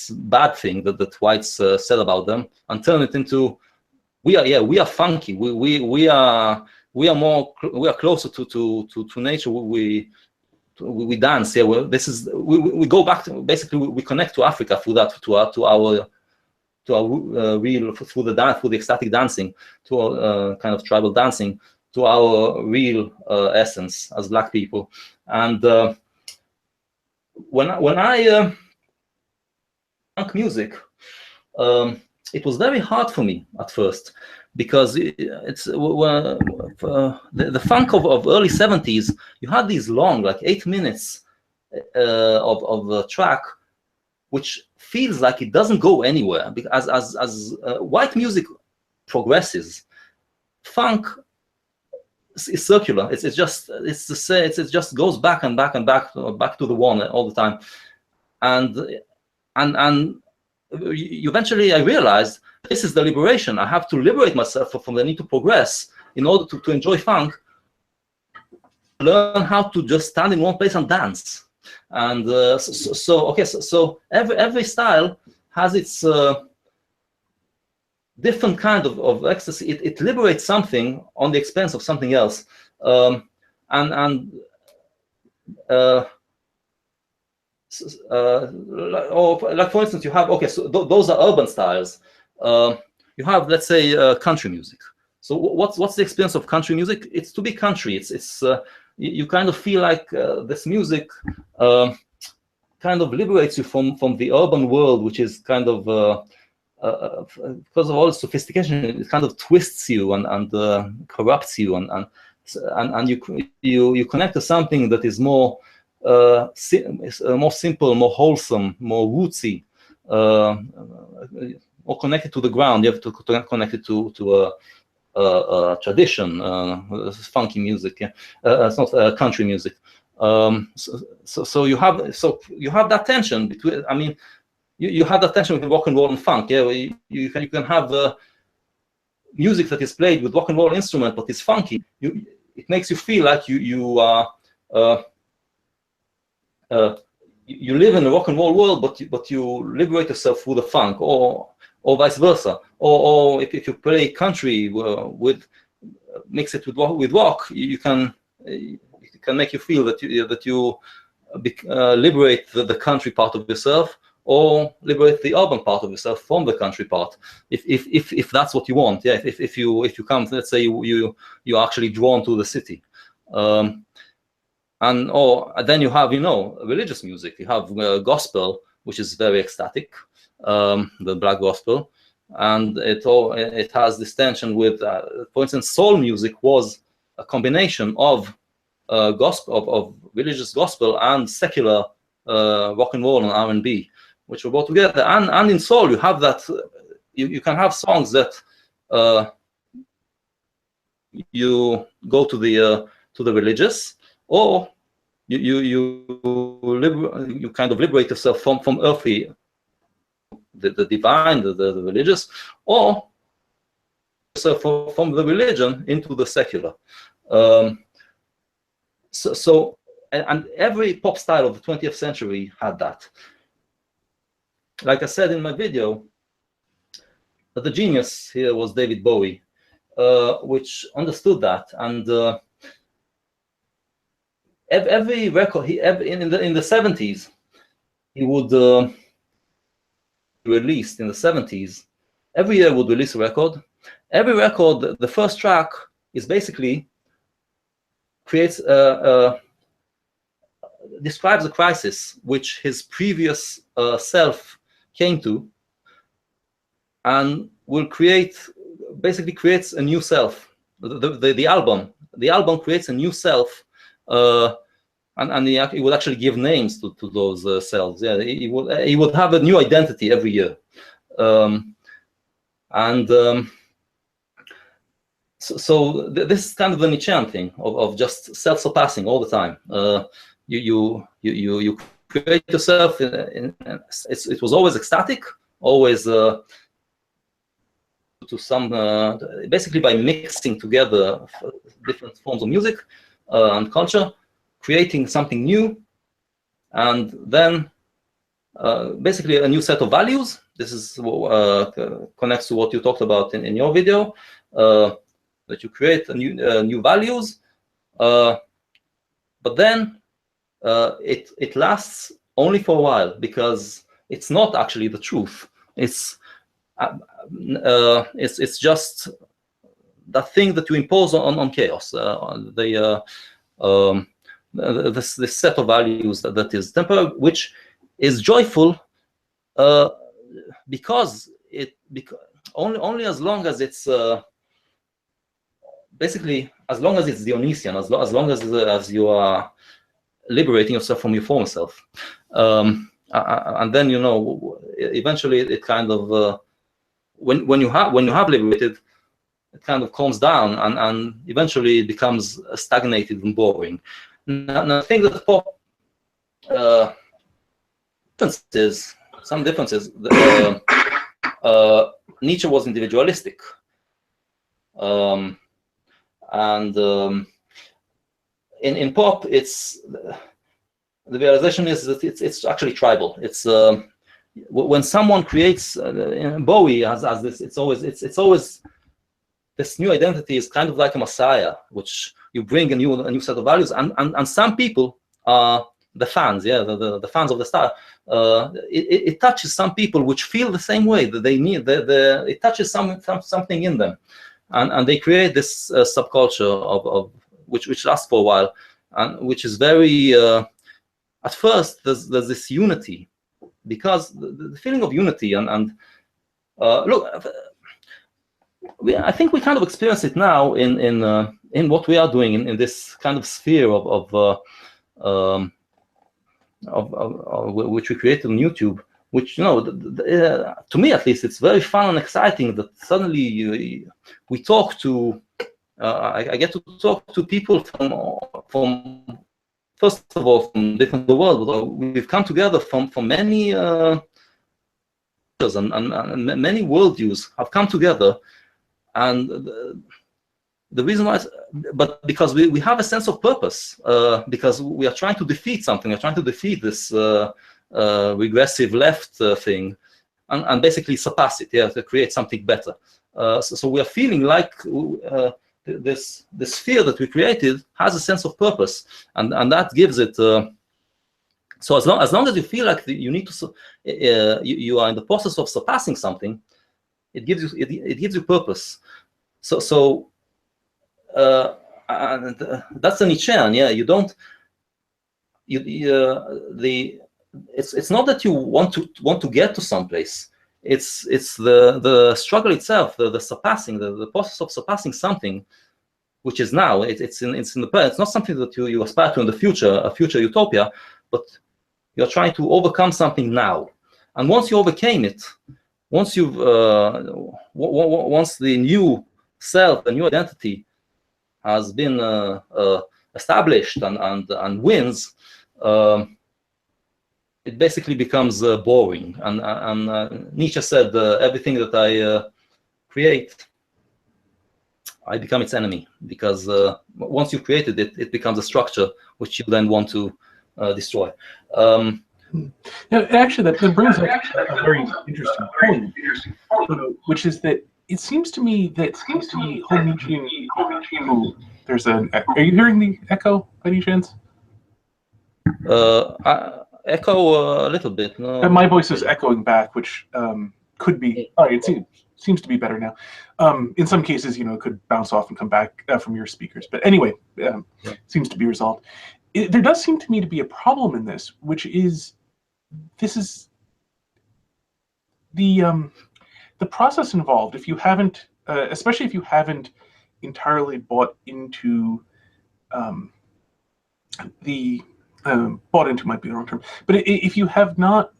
bad thing that whites said about them and turned it into, we are funky. We are closer to nature. We dance. Yeah, well, this is we go back to, basically we connect to Africa through that, to our real, through the ecstatic dancing, to our kind of tribal dancing, to our real essence as black people. And when I funk music, it was very hard for me at first, because it's the funk of early 70s. You had these long, like 8 minutes of a track, which feels like it doesn't go anywhere, because as white music progresses, funk is circular. It just goes back and back and back to the one all the time, and eventually I realized this is the liberation. I have to liberate myself from the need to progress in order to enjoy funk. Learn how to just stand in one place and dance. And so every style has its different kind of ecstasy. It liberates something on the expense of something else. Or like for instance, you have, those are urban styles. You have, let's say, country music. So what's the experience of country music? It's to be country. It's you kind of feel like this music kind of liberates you from the urban world, which is kind of because of all the sophistication, it kind of twists you and corrupts you, and you connect to something that is more more simple, more wholesome, more rootsy, more connected to the ground. You have to connect it to tradition, funky music. Yeah, it's not country music. So you have that tension between. I mean, you have that tension between rock and roll and funk. Yeah, you can have music that is played with rock and roll instrument, but it's funky. It makes you feel like you are. You live in a rock and roll world, but you liberate yourself through the funk, or vice versa. Or if you play country with mix it with rock, you can make you feel that you liberate the country part of yourself, or liberate the urban part of yourself from the country part, if that's what you want. Yeah, if you come, let's say you're actually drawn to the city, and then you have religious music. You have gospel, which is very ecstatic, the black gospel, and it has this tension with, for instance, soul music was a combination of gospel, of religious gospel and secular rock and roll and R&B, which were brought together. And in soul, you have that. You can have songs that you go to the religious, or you kind of liberate yourself from earthly, the divine, the religious, or yourself from the religion into the secular. So every pop style of the 20th century had that. Like I said in my video, the genius here was David Bowie, which understood that, and every record in the 70s, he would release in the 70s. Every year would release a record. Every record, the first track is basically describes a crisis which his previous self came to, and basically creates a new self. The album creates a new self, and he would actually give names to those selves. Yeah, he would have a new identity every year, So this is kind of the Nietzschean thing of just self-surpassing all the time. You create yourself. It was always ecstatic, always to some basically by mixing together different forms of music and culture, creating something new, and then basically a new set of values. This is connects to what you talked about in your video. That you create new values, but then it lasts only for a while, because it's not actually the truth. It's just that thing that you impose on chaos. This set of values that is temporary, which is joyful, because only as long as it's basically, as long as it's Dionysian, as long as you are liberating yourself from your former self, and then eventually it kind of when you have liberated, it kind of calms down, and eventually it becomes stagnated and boring. Now I think that pop some differences. Nietzsche was individualistic. And in pop, it's the realization is that it's actually tribal. It's when someone creates Bowie has this. It's always this new identity is kind of like a messiah, which you bring a new set of values, and some people are the fans. Yeah, the fans of the star. It touches some people which feel the same way, that they need it touches something in them. And they create this subculture of which lasts for a while, and which is very. At first, there's this unity, because the feeling of unity and look, I think we kind of experience it now in what we are doing in this kind of sphere of which we created on YouTube. Which, to me at least, it's very fun and exciting that suddenly we talk to, I get to talk to people from first of all, from different the world. But we've come together from many and many worldviews have come together, and the reason why, but because we have a sense of purpose, because we are trying to defeat something. We're trying to defeat this. Regressive left thing, and basically surpass it, to create something better. So we are feeling like this sphere that we created has a sense of purpose, and that gives it. So as long as you feel like you need to, you are in the process of surpassing something, it gives you purpose. So and that's the Nietzschean. Yeah, you don't. It's not that you want to get to someplace. It's the struggle itself, the surpassing, the process of surpassing something, which is now. It's in the present. It's not something that you aspire to in the future, a future utopia, but you're trying to overcome something now. And once you overcame it, once the new self, the new identity has been established and wins, it basically becomes boring. And Nietzsche said, everything that I create, I become its enemy, because once you've created it, it becomes a structure which you then want to destroy. Actually, that brings up a very interesting point, which is that it seems to me that the whole Nietzschean. There's an. Are you hearing the echo by any chance? Echo a little bit. No. My voice is echoing back, which could be. All right, it seems to be better now. In some cases, it could bounce off and come back from your speakers. But anyway, seems to be resolved. There does seem to me to be a problem in this, which is the process involved. If you haven't, especially if you haven't entirely bought into bought into might be the wrong term, but if you have not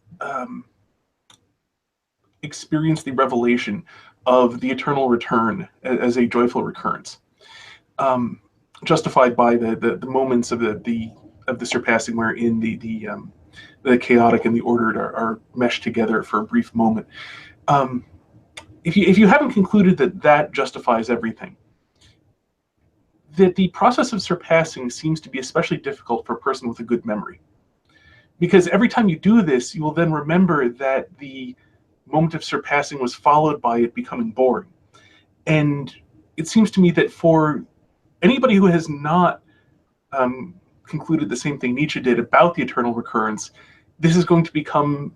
experienced the revelation of the eternal return as a joyful recurrence, justified by the moments of the surpassing, wherein the chaotic and the ordered are meshed together for a brief moment. If you haven't concluded that justifies everything, that the process of surpassing seems to be especially difficult for a person with a good memory. Because every time you do this, you will then remember that the moment of surpassing was followed by it becoming boring. And it seems to me that for anybody who has not concluded the same thing Nietzsche did about the eternal recurrence, this is going to become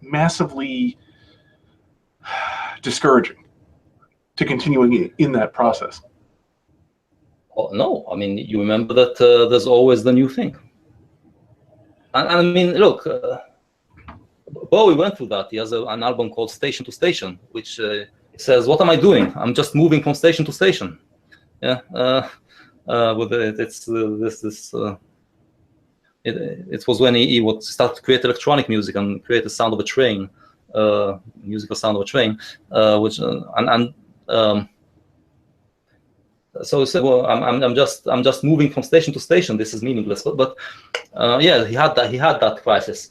massively discouraging to continuing in that process. Oh, no, I mean, you remember that there's always the new thing. And I mean, look, Bowie went through that. He has an album called Station to Station, which says, "What am I doing? I'm just moving from station to station." Yeah, with it was when he would start to create electronic music and create the sound of a train, musical sound of a train, which so he said, "Well, I'm just moving from station to station. This is meaningless." But yeah, he had that crisis.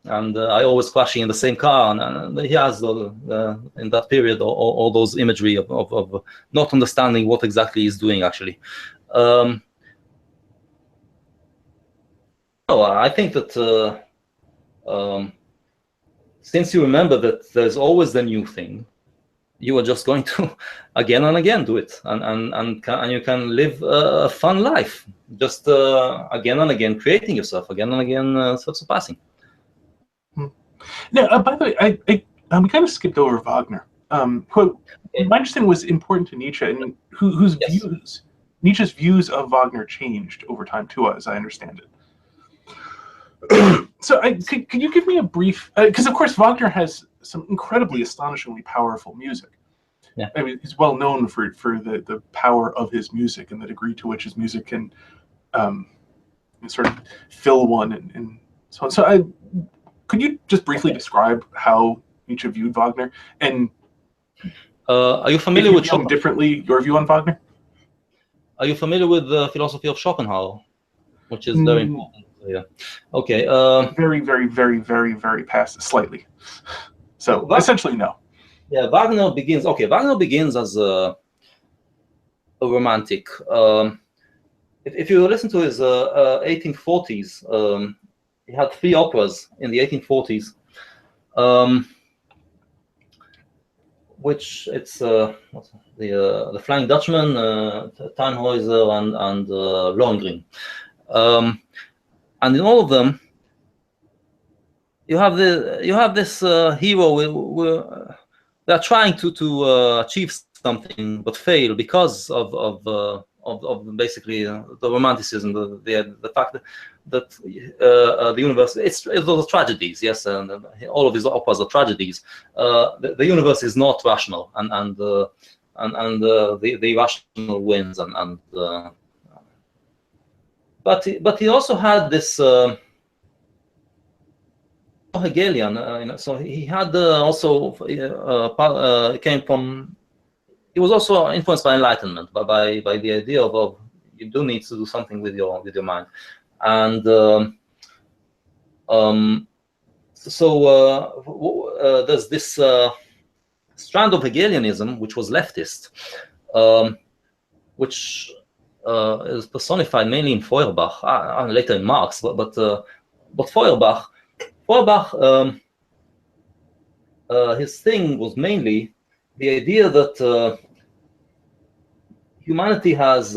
And I always crashing in the same car, and he has in that period all those imagery of not understanding what exactly he's doing actually. No, I think that since you remember that there's always the new thing, you are just going to again and again do it, and you can live a fun life, just again and again creating yourself, again and again surpassing. Now, by the way, we kind of skipped over Wagner. Who, my understanding was important to Nietzsche, and whose views, Nietzsche's views of Wagner changed over time too, as I understand it. So, could you give me a brief? Because of course, Wagner has some incredibly, astonishingly powerful music. Yeah. I mean, he's well known for the power of his music and the degree to which his music can sort of fill one and so on. So, could you just briefly describe how Nietzsche viewed Wagner? And are you familiar with Schopenhauer? Differently, your view on Wagner? Are you familiar with the philosophy of Schopenhauer, which is very important? Yeah. Okay. Very, very, very, very, very past slightly. So essentially, no. Yeah, Wagner begins. Okay, Wagner begins as a romantic. If you listen to his 1840s, he had 3 operas in the 1840s. which it's the Flying Dutchman, Tannhäuser, and Lohengrin. And in all of them, you have this hero. They're trying to achieve something but fail because of basically the romanticism, the fact that the universe it's those tragedies, yes, and all of these operas are tragedies. The universe is not rational, and the irrational wins, but he also had this. Hegelian, so he had also came from. He was also influenced by Enlightenment, by the idea of you do need to do something with your mind, and there's this strand of Hegelianism which was leftist, which is personified mainly in Feuerbach, and later in Marx, but Feuerbach. His thing was mainly the idea that humanity has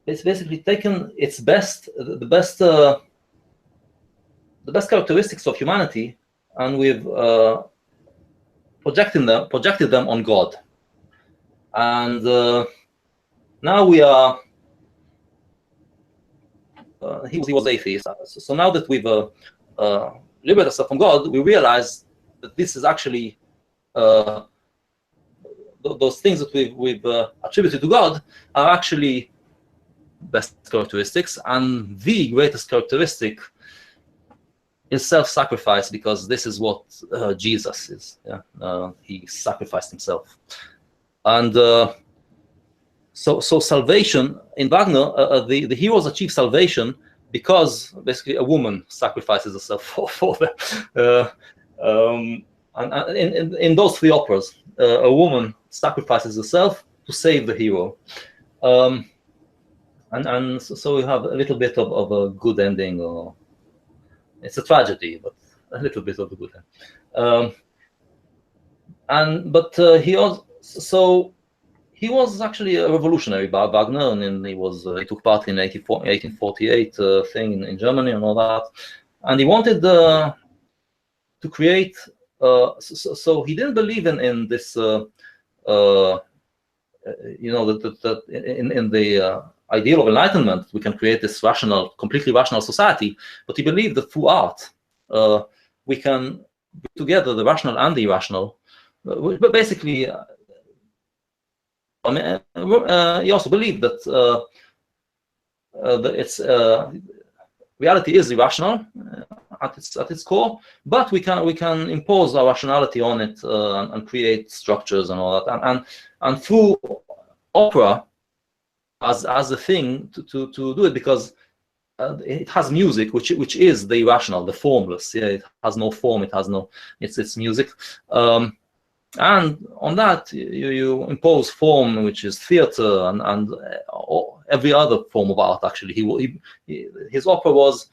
it's basically taken its the best characteristics of humanity, and we've projected them on God, and now we are. He was atheist. So now that we've liberated ourselves from God, we realize that this is actually those things that we've attributed to God are actually best characteristics, and the greatest characteristic is self-sacrifice, because this is what Jesus is. Yeah? He sacrificed himself, and so salvation in Wagner, the heroes achieve salvation because basically a woman sacrifices herself for them. And in those three operas, a woman sacrifices herself to save the hero, and so we have a little bit of a good ending, or it's a tragedy, but a little bit of a good end. He also He was actually a revolutionary, Wagner, and he took part in 1848 thing in Germany and all that, and he wanted to create. So he didn't believe in this, that in the ideal of enlightenment we can create this completely rational society, but he believed that through art we can bring together the rational and the irrational, but basically. He also believed that reality is irrational at its core, but we can impose our rationality on it and create structures and all that, and through opera as a thing to do it, because it has music which is the irrational, the formless. Yeah, it has no form. It's music. And on that, you impose form, which is theater, and every other form of art. Actually, his opera was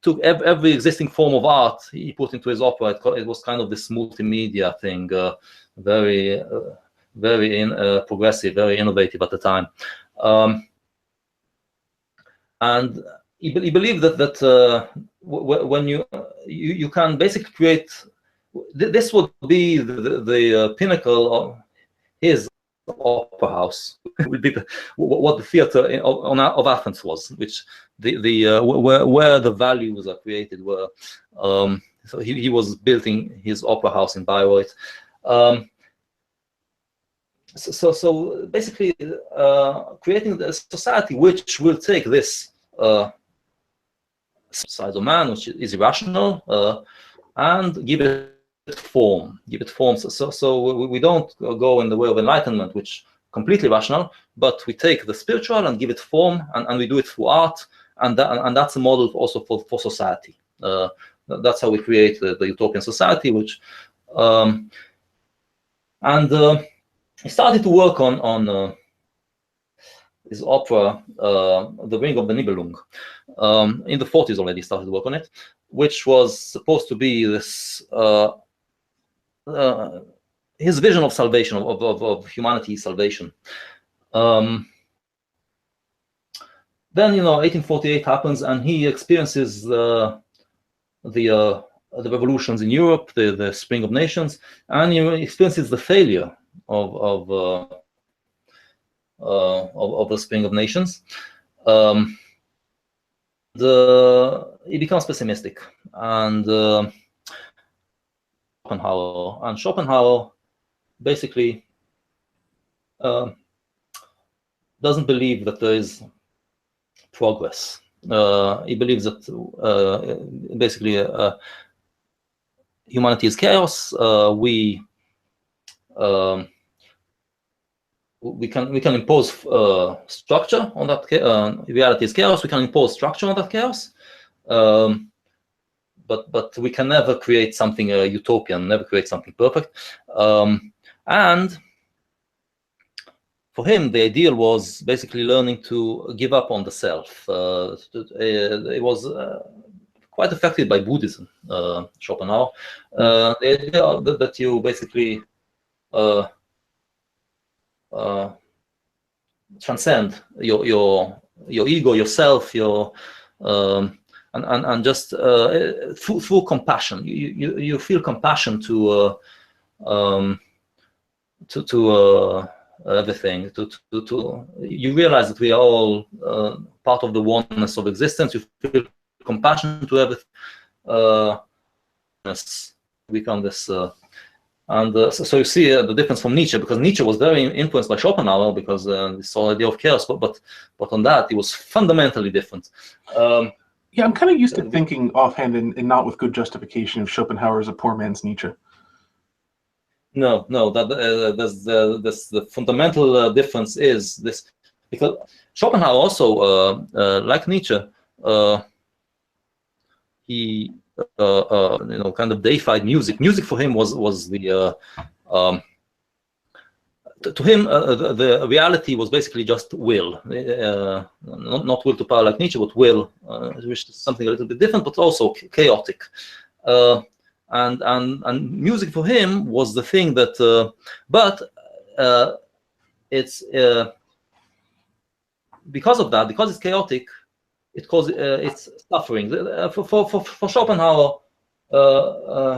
took every existing form of art he put into his opera. It was kind of this multimedia thing, very progressive, very innovative at the time, and he believed that when you can basically create. This would be the pinnacle of his opera house. Would be what the theater of Athens was, which where the values are created. Were so he was building his opera house in Bayreuth. So basically, creating a society which will take this side of man, which is irrational, and give it form. So we don't go in the way of enlightenment, which completely rational, but we take the spiritual and give it form, and we do it through art, and that's a model also for society. That's how we create the utopian society, which he started to work on his opera, The Ring of the Nibelung. In the 40s already started to work on it, which was supposed to be this his vision of salvation, of humanity's salvation. Then 1848 happens, and he experiences the revolutions in Europe, the Spring of Nations, and he experiences the failure of the Spring of Nations. He becomes pessimistic, and Schopenhauer basically doesn't believe that there is progress. He believes that basically humanity is chaos. We can impose structure on that. Reality is chaos. We can impose structure on that chaos, but we can never create something utopian. Never create something perfect. And for him, the ideal was basically learning to give up on the self. It was quite affected by Buddhism, Schopenhauer. The idea that you basically transcend your ego, yourself, and just through compassion. You feel compassion to everything. You realize that we are all part of the oneness of existence. You feel compassion to everything. Become this, and so you see the difference from Nietzsche, because Nietzsche was very influenced by Schopenhauer, because this whole idea of chaos. But on that, he was fundamentally different. Yeah, I'm kind of used to thinking offhand and not with good justification of Schopenhauer as a poor man's Nietzsche. No, that the fundamental difference is this, because Schopenhauer also, like Nietzsche, he kind of deified music. Music for him was the to him the reality was basically just will, not will to power like Nietzsche, but will, which is something a little bit different, but also chaotic. And music for him was the thing that, but it's because of that, because it's chaotic, it causes it's suffering. For Schopenhauer,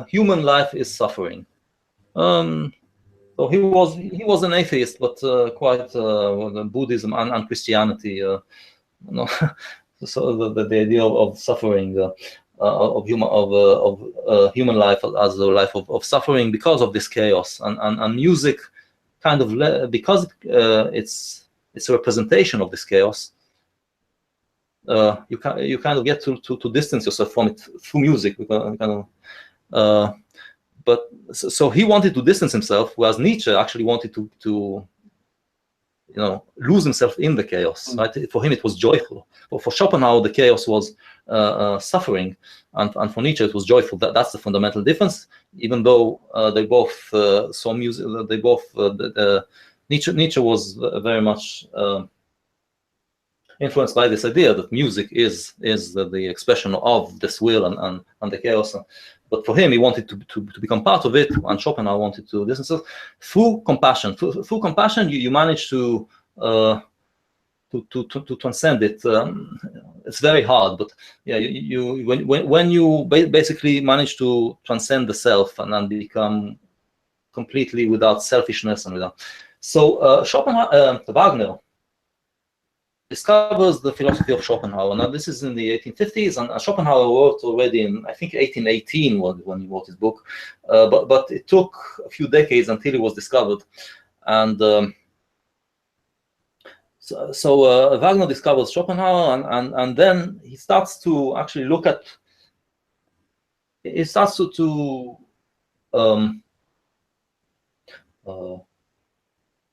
human life is suffering. So he was an atheist, but quite Buddhism and Christianity. So the idea of suffering. Of human life as a life of suffering because of this chaos, and music kind of because it's a representation of this chaos. You kind of get to distance yourself from it through music. But so he wanted to distance himself, whereas Nietzsche actually wanted to lose himself in the chaos. Right? For him, it was joyful. For Schopenhauer, the chaos was suffering, and for Nietzsche, it was joyful. That's the fundamental difference. Even though they both saw music, they both Nietzsche was very much influenced by this idea that music is the expression of this will and the chaos. But for him, he wanted to become part of it, and Schopenhauer wanted to distance himself through compassion. Through compassion, you manage to transcend it. It's very hard, but yeah, when you basically manage to transcend the self and become completely without selfishness and without. So Schopenhauer, Wagner discovers the philosophy of Schopenhauer. Now, this is in the 1850s, and Schopenhauer wrote already in, I think, 1818 when he wrote his book. But it took a few decades until it was discovered. And so Wagner discovers Schopenhauer, and then he starts to actually look at. He starts to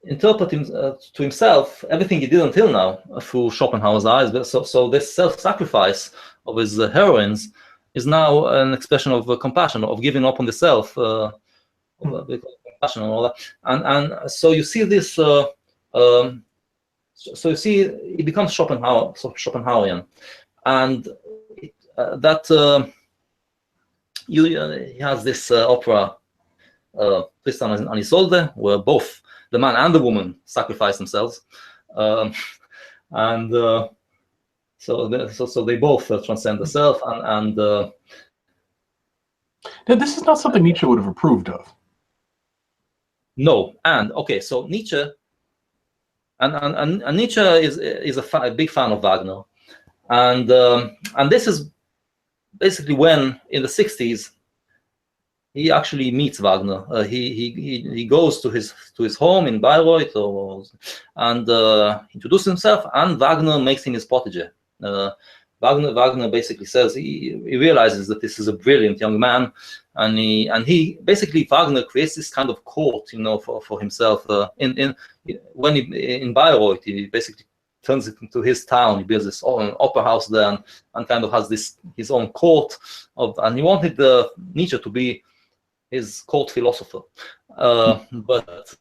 interpret to himself everything he did until now through Schopenhauer's eyes. So this self-sacrifice of his heroines is now an expression of compassion, of giving up on the self, compassion and all that. And so you see this. So you see, it becomes Schopenhauerian, and he has this opera. Tristan and Isolde, where both the man and the woman sacrifice themselves, and so they both transcend the self, and now, this is not something Nietzsche would have approved of. no. And okay, so Nietzsche, and Nietzsche is a big fan of Wagner, and this is basically when in the 60s he actually meets Wagner. He goes to his home in Bayreuth, and introduces himself, and Wagner makes him his protege. Wagner basically says he realizes that this is a brilliant young man, and he basically, Wagner creates this kind of court, for himself. In Bayreuth, he basically turns it into his town. He builds his own opera house there, and kind of has his own court and he wanted Nietzsche to be his court philosopher, but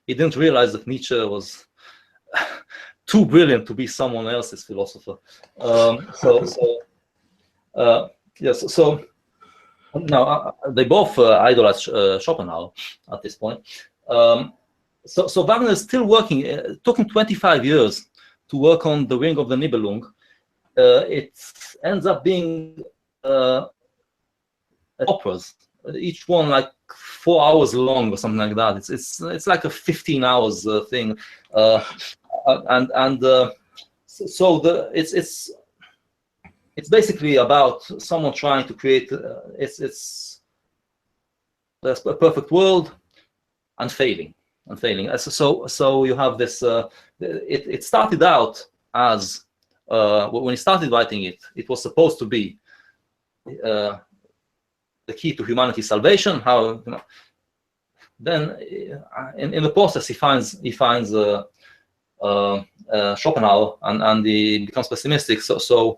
he didn't realize that Nietzsche was too brilliant to be someone else's philosopher. So now they both idolize Schopenhauer at this point. So Wagner is still working. It took him 25 years to work on The Ring of the Nibelung. It ends up being operas, each one like 4 hours long or something like that. It's like a 15 hours thing, so it's basically about someone trying to create there's a perfect world and failing. So you have this. It started out as when he started writing it, it was supposed to be the key to humanity's salvation. How then in the process he finds Schopenhauer, and he becomes pessimistic. The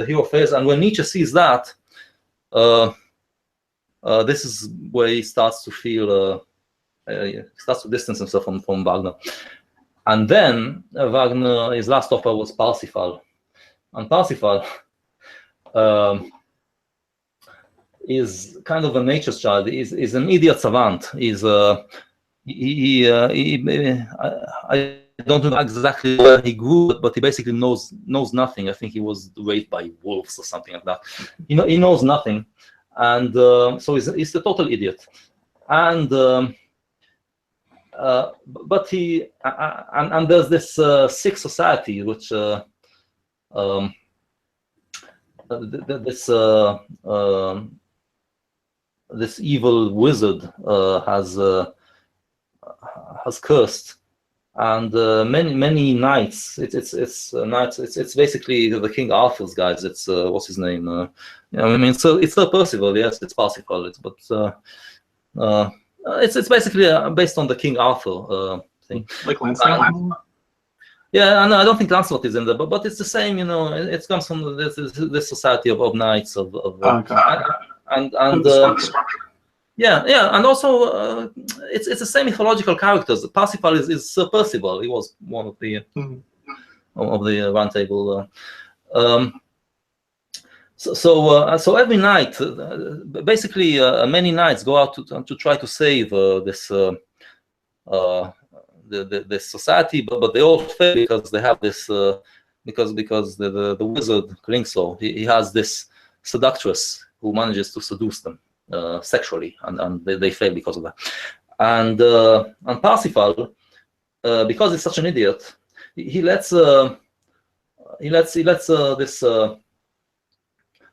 hero fails, and when Nietzsche sees that, this is where he starts to feel starts to distance himself from Wagner. And then Wagner, his last opera was Parsifal, and Parsifal is kind of a nature's child. Is an idiot savant. I don't know exactly where he grew, but he basically knows nothing. I think he was raised by wolves or something like that. He knows nothing, and so he's a total idiot. And but he and there's this sick society which this evil wizard has cursed, and many knights. It's basically the King Arthur's guys. It's what's his name? So it's not Percival. Yes, it's Parsifal. It's basically based on the King Arthur thing. Like Lancelot. Yeah, no, I don't think Lancelot is in there, but it's the same. It comes from this society of knights and and also it's the same mythological characters. Parsifal is Sir Percival. He was one of the of the Round Table. So every night, basically, many knights go out to try to save this society, but they all fail because they have this because the wizard Klingso, he has this seductress who manages to seduce them sexually, and they fail because of that. And Parsifal, because he's such an idiot, he lets this.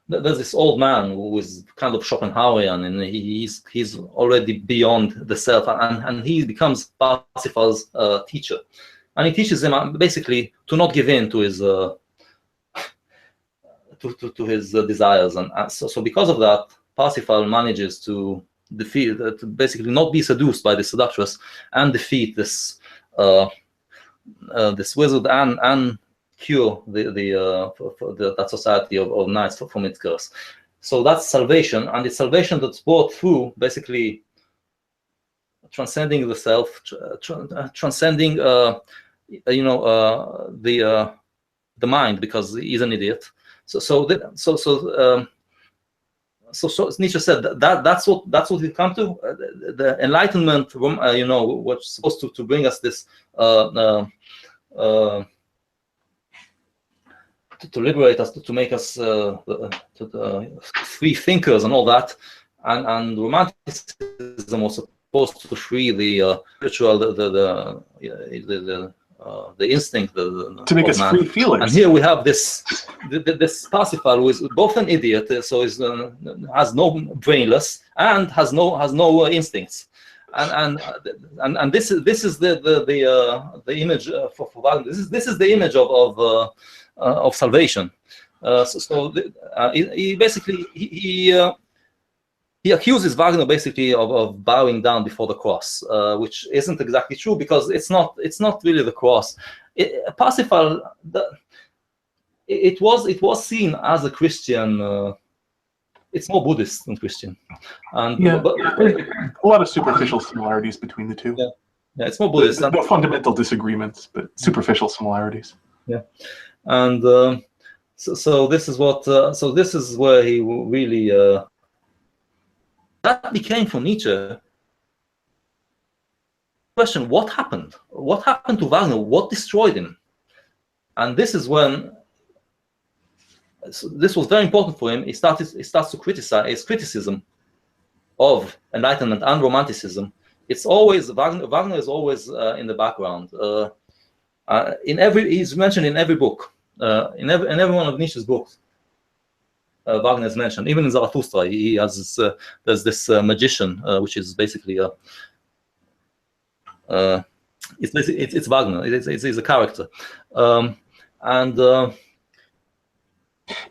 There's this old man who is kind of Schopenhauerian, and he's already beyond the self, and he becomes Parsifal's teacher, and he teaches him basically to not give in to his to his desires, and so because of that, Parsifal manages to defeat, to basically not be seduced by the seductress, and defeat this this wizard and cure that society of knights from its curse. So that's salvation, and it's salvation that's brought through basically transcending the self, transcending the mind, because he's an idiot. so Nietzsche said that's what we come to. The Enlightenment, what's supposed to bring us this to liberate us, to make us free thinkers and all that, and Romanticism was supposed to free the spiritual, the instinct, to make us man. free feelers. And here we have this Parsifal, who is both an idiot, so is has no brainless and has no instincts, and this is the image for Wagner. This is the image of salvation. He basically he accuses Wagner basically of bowing down before the cross, which isn't exactly true, because it's not really the cross. Parsifal, it was seen as a Christian. It's more Buddhist than Christian, and but a lot of superficial similarities between the two. Yeah, it's more Buddhist. No fundamental disagreements, but superficial similarities. Yeah, and so this is what. So this is where he really. That became for Nietzsche. Question: What happened? What happened to Wagner? What destroyed him? And this is when. So this was very important for him. He starts to criticize his criticism of Enlightenment and Romanticism. It's always Wagner is always in the background. He's mentioned in every book, in every one of Nietzsche's books. Wagner is mentioned. Even in Zarathustra, he has this, there's this magician, which is basically it's Wagner. It's a character,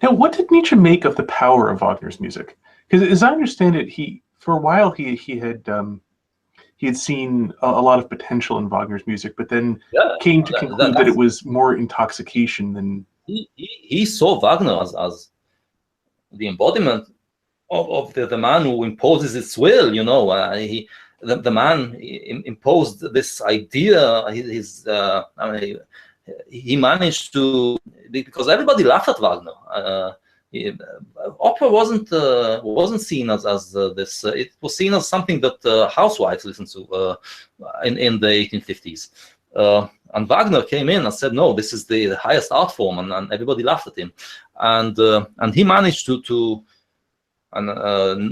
Now, what did Nietzsche make of the power of Wagner's music? Because, as I understand it, for a while he had seen a lot of potential in Wagner's music, but then came to conclude that it was more intoxication than. He saw Wagner as the embodiment of the man who imposes his will. The man imposed this idea. He managed to, because everybody laughed at Wagner. Opera wasn't seen as this. It was seen as something that housewives listened to in the 1850s. And Wagner came in and said, "No, this is the highest art form," and everybody laughed at him. And he managed to and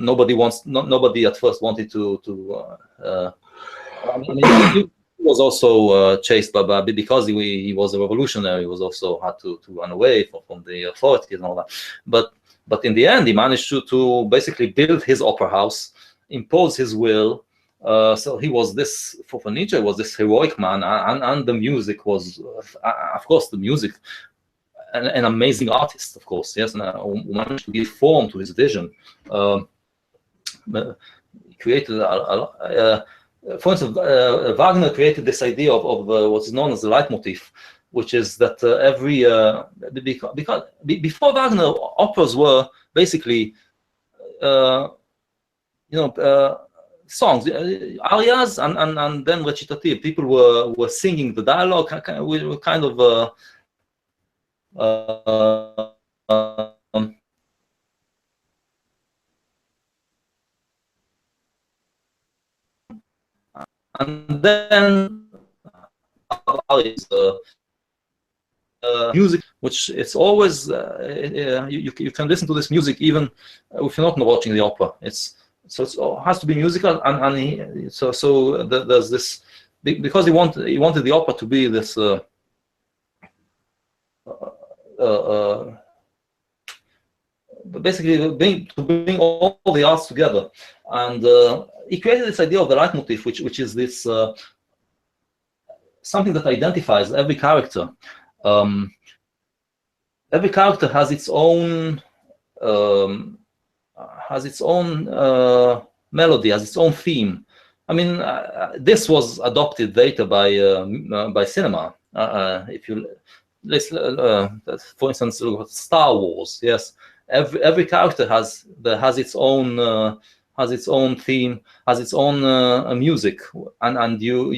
nobody at first wanted to. He was also chased because he was a revolutionary. He was also had to run away from the authorities and all that. But in the end, he managed to basically build his opera house, impose his will. So he was this, for Nietzsche, was this heroic man, and the music was, of course, the music, an amazing artist, of course, yes, and who managed to give form to his vision. Created for instance, Wagner created this idea of what's known as the leitmotif, which is that because before Wagner, operas were basically, songs, arias, and then recitative. People were singing the dialogue, kind of. And then music, which it's always you can listen to this music even if you're not watching the opera. It has to be musical, and there's this, because he wanted the opera to be this basically to bring all the arts together, and he created this idea of the leitmotif, which is this something that identifies every character. Every character has its own melody, has its own theme. I mean, this was adopted later by cinema. If you for instance, look at Star Wars. Yes, every character has its own theme, has its own music, and you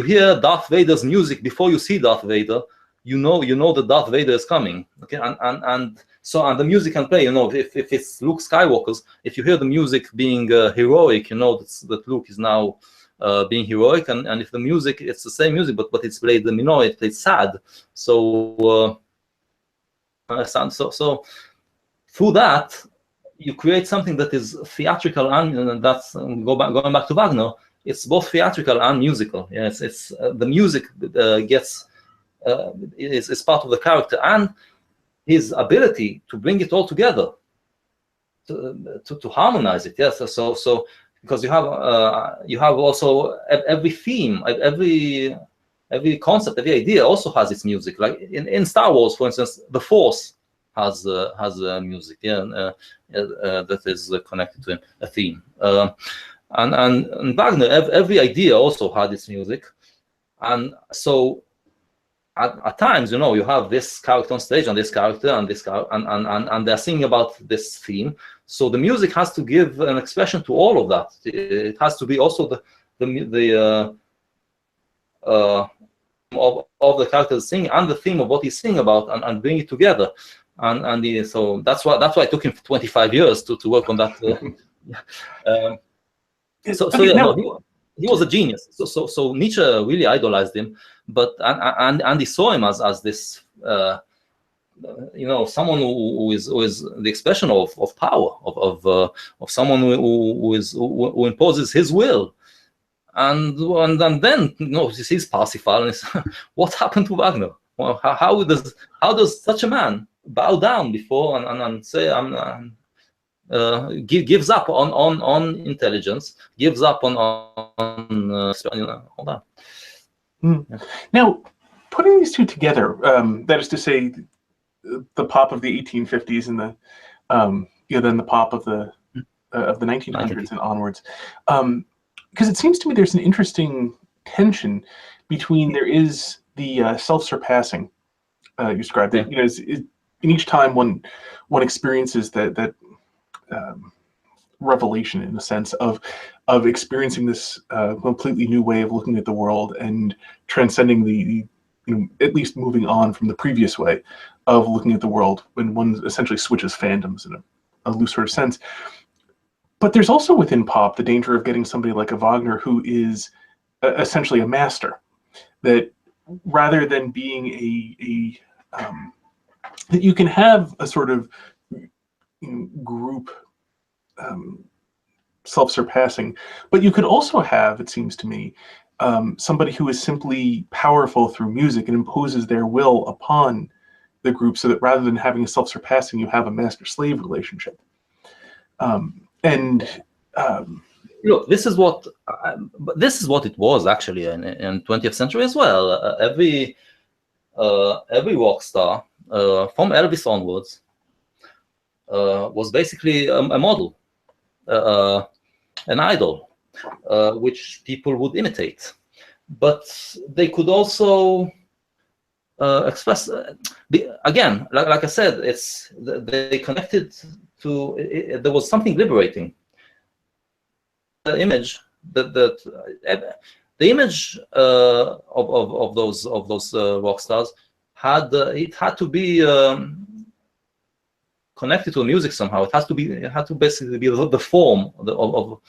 hear Darth Vader's music before you see Darth Vader. You know that Darth Vader is coming. Okay, and So and the music can play. If it's Luke Skywalker's, if you hear the music being heroic, that Luke is now being heroic, and if the music, it's the same music, but it's played it's played sad. So so through that, you create something that is theatrical, and that's going back to Wagner. It's both theatrical and musical. Yeah, it's the music gets is part of the character, and his ability to bring it all together, to harmonize it. Yes, so because you have also every theme, every concept, every idea also has its music. Like in Star Wars, for instance, the Force has music, that is connected to a theme. And Wagner, every idea also had its music, and so at times, you have this character on stage and this character and this and they're singing about this theme. So the music has to give an expression to all of that. It has to be also the of the characters singing and the theme of what he's singing about, and bring it together. So that's why it took him 25 years to work on that. He was a genius. So Nietzsche really idolized him, and he saw him as this someone who is the expression of power, of someone who imposes his will. And then he sees Parsifal, and what happened to Wagner? Well, how does such a man bow down before and say gives up on intelligence, gives up on all that. Yeah. Now, putting these two together, that is to say, the pop of the 1850s and the then the pop of the 1900s and onwards, because it seems to me there's an interesting tension between there is the self-surpassing you described that in each time one experiences that revelation, in a sense of experiencing this completely new way of looking at the world and transcending the at least moving on from the previous way of looking at the world, when one essentially switches fandoms in a loose sort of sense. But there's also within pop the danger of getting somebody like a Wagner who is essentially a master, that rather than being a that you can have a sort of group self-surpassing, but you could also have, it seems to me, somebody who is simply powerful through music and imposes their will upon the group, so that rather than having a self-surpassing, you have a master-slave relationship. Look, this is what it was actually in 20th century as well. Every rock star from Elvis onwards was basically a model, an idol, which people would imitate. But they could also express. Again, like I said, they connected to. There was something liberating. The image the image of those rock stars had to be connected to the music somehow. It had to basically be the form of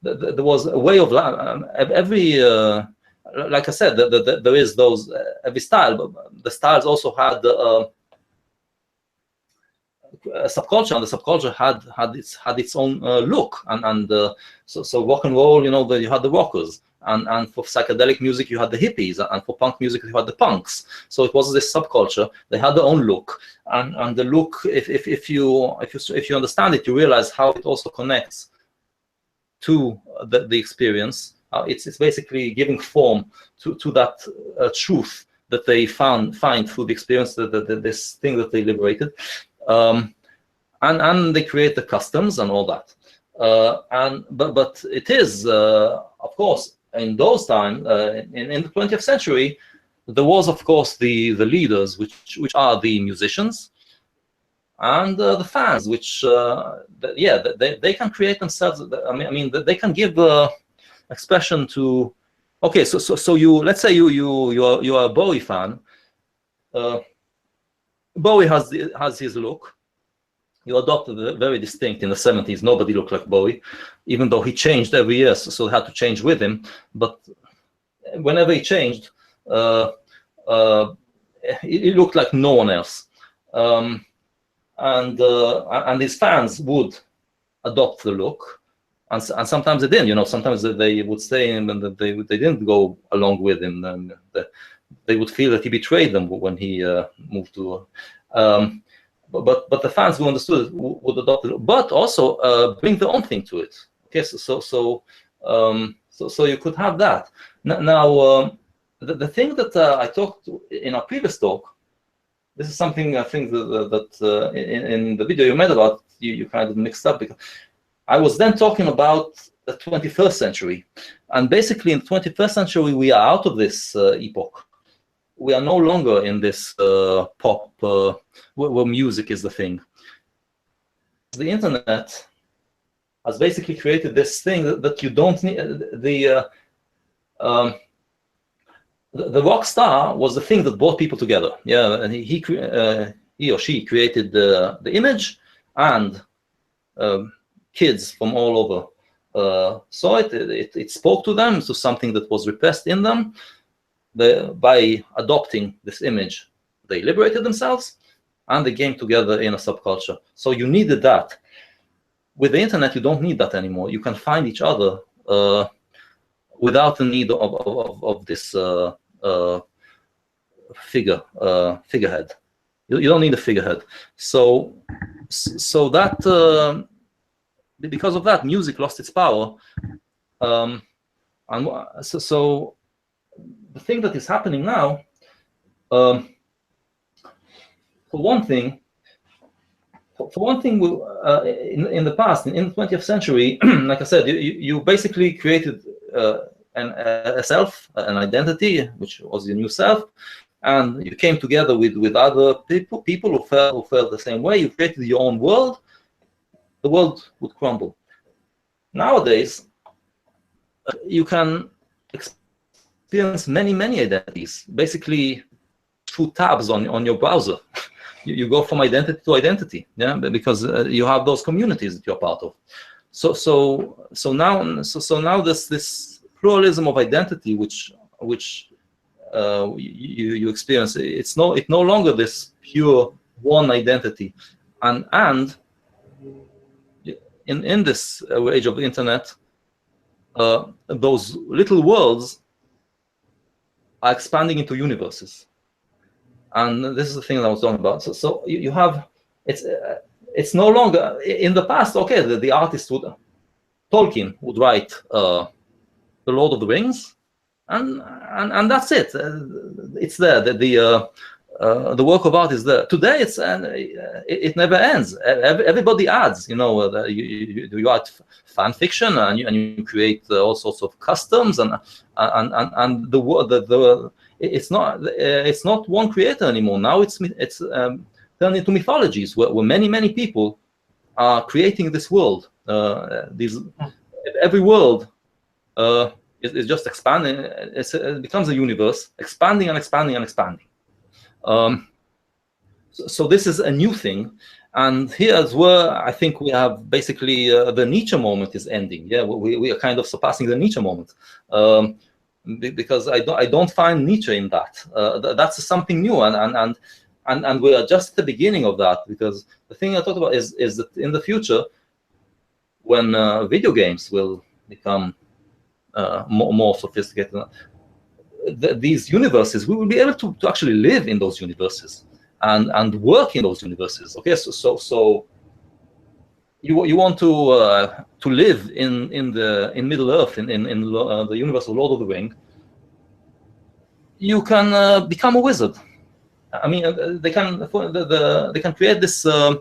there was a way of every like I said, there is those every style, but the styles also had a subculture, and the subculture had its own look, and so rock and roll, you had the rockers, and for psychedelic music you had the hippies, and for punk music you had the punks. So it was this subculture. They had their own look, and the look, if you understand it, you realize how it also connects to the experience. It's basically giving form to that truth that they find through the experience, this thing that they liberated. And they create the customs and all that. But it is, of course, in those times, in the 20th century, there was, of course, the leaders, which are the musicians, and the fans, which they can create themselves. I mean they can give expression to. Okay, so you, let's say you are a Bowie fan. Bowie has his look. You adopted a very distinct in the 70s. Nobody looked like Bowie, even though he changed every year, so they had to change with him. But whenever he changed, he looked like no one else. And his fans would adopt the look, and sometimes they didn't. Sometimes they would stay in, and they didn't go along with him. And they would feel that he betrayed them when he moved to. But the fans who understood it would adopt it, but also bring their own thing to it. Okay, so you could have that. Now, the thing that I talked in our previous talk, this is something I think that in the video you made about, you kind of mixed up, because I was then talking about the 21st century, and basically in the 21st century we are out of this epoch. We are no longer in this pop where music is the thing. The internet has basically created this thing that you don't need. The rock star was the thing that brought people together. Yeah, and he or she created the image, and kids from all over saw it. It spoke to them, to something that was repressed in them. By adopting this image, they liberated themselves, and they came together in a subculture. So you needed that. With the internet, you don't need that anymore. You can find each other without the need of this figurehead. You don't need a figurehead. So that because of that, music lost its power, and so the thing that is happening now, for one thing, in the past, in the 20th century, like I said, you basically created a self, an identity, which was your new self, and you came together with other people who felt the same way. You created your own world. The world would crumble. Nowadays, you can experience many identities, basically through tabs on your browser. You go from identity to identity, yeah, because you have those communities that you're part of. So now this pluralism of identity, which you experience, it's no longer this pure one identity, and in this age of the internet, those little worlds are expanding into universes, and this is the thing that I was talking about. So you have it's no longer in the past. Okay, the artist Tolkien would write the Lord of the Rings, and that's it. It's there. The work of art is there. Today, it never ends. Everybody adds. You write fan fiction, and you create all sorts of customs, and it's not one creator anymore. Now it's turned into mythologies where many people are creating this world. Every world is just expanding. It becomes a universe, expanding and expanding and expanding. So this is a new thing, and here's where I think we have basically the Nietzsche moment is ending. Yeah, we are kind of surpassing the Nietzsche moment, because I don't find Nietzsche in that. That's something new, and we are just at the beginning of that, because the thing I talked about is that in the future, when video games will become more sophisticated, these universes, we will be able to actually live in those universes and work in those universes. Okay, so you want to live in Middle Earth, in the universe of Lord of the Ring. You can become a wizard. I mean, they can create this. The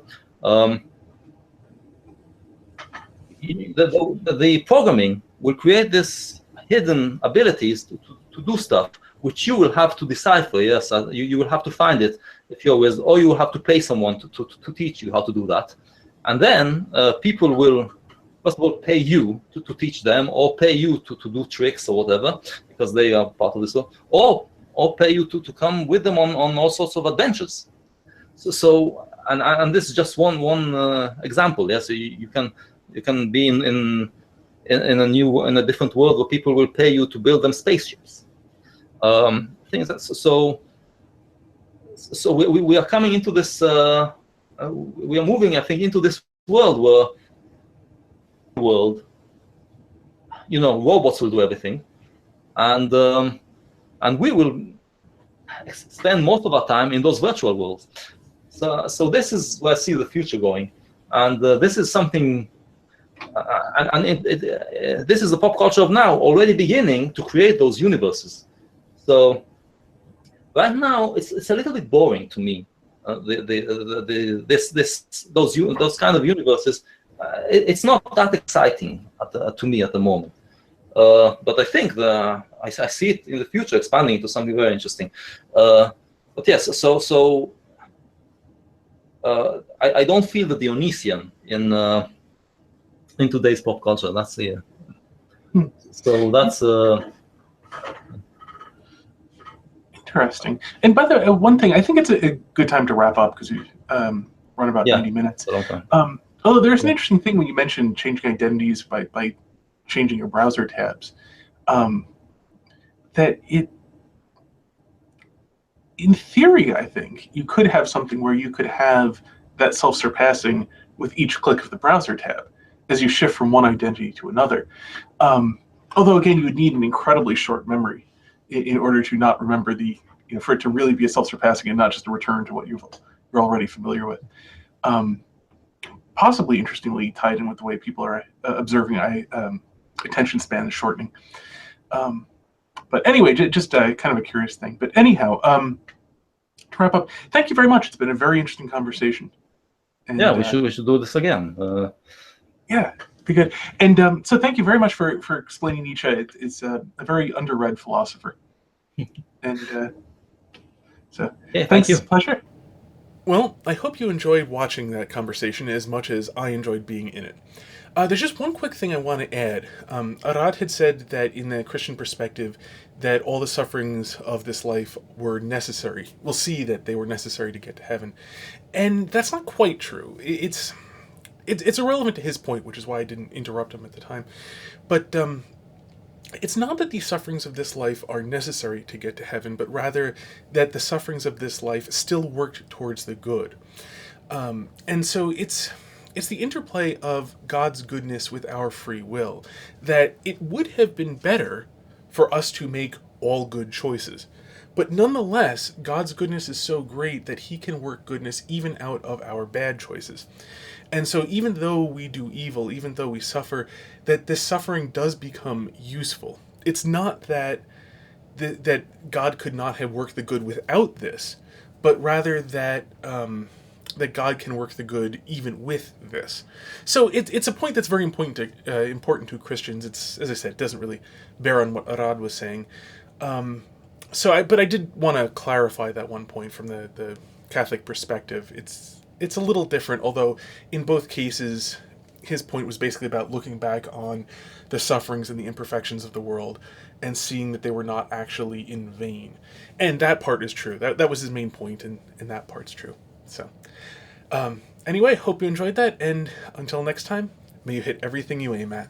programming will create this hidden abilities to do stuff, which you will have to decipher. Yes, you will have to find it if you're with, or you will have to pay someone to teach you how to do that. And then people will, first of all, pay you to teach them, or pay you to do tricks or whatever, because they are part of this, or pay you to come with them on all sorts of adventures. And this is just one example. Yeah, so you can be in a different world where people will pay you to build them spaceships. Things that so we are coming into this. We are moving, I think, into this world. Robots will do everything, and we will spend most of our time in those virtual worlds. So this is where I see the future going, and this is something, this is the pop culture of now already beginning to create those universes. So right now it's a little bit boring to me. Those kind of universes, it's not that exciting to me at the moment. But I think I see it in the future expanding into something very interesting. But yes, so I don't feel the Dionysian in today's pop culture. That's the so that's interesting. And by the way, one thing, I think it's a good time to wrap up because we run about 90 minutes. It's a long time. Although there's an interesting thing when you mentioned changing identities by changing your browser tabs, that in theory, I think you could have something where you could have that self-surpassing with each click of the browser tab as you shift from one identity to another. Although again, you would need an incredibly short memory in order to not remember for it to really be a self-surpassing and not just a return to what you're already familiar with. Possibly interestingly tied in with the way people are observing attention span is shortening. But anyway, just kind of a curious thing. But anyhow, to wrap up, thank you very much. It's been a very interesting conversation. And, we should do this again. Yeah, be good. And so thank you very much for explaining Nietzsche. It's a very underread philosopher. And so thank you. Pleasure. Well, I hope you enjoyed watching that conversation as much as I enjoyed being in it. There's just one quick thing I want to add. Arad had said that in the Christian perspective, that all the sufferings of this life were necessary. We'll see that they were necessary to get to heaven. And that's not quite true. It's irrelevant to his point, which is why I didn't interrupt him at the time. But it's not that the sufferings of this life are necessary to get to heaven, but rather that the sufferings of this life still worked towards the good. And so it's the interplay of God's goodness with our free will, that it would have been better for us to make all good choices. But nonetheless, God's goodness is so great that he can work goodness even out of our bad choices. And so even though we do evil, even though we suffer, that this suffering does become useful. It's not that God could not have worked the good without this, but rather that that God can work the good even with this. So it's a point that's very important to Christians. It's, as I said, it doesn't really bear on what Arad was saying. But I did want to clarify that one point from the Catholic perspective. It's a little different, although in both cases, his point was basically about looking back on the sufferings and the imperfections of the world and seeing that they were not actually in vain. And that part is true. That was his main point, and that part's true. So, anyway, hope you enjoyed that, and until next time, may you hit everything you aim at.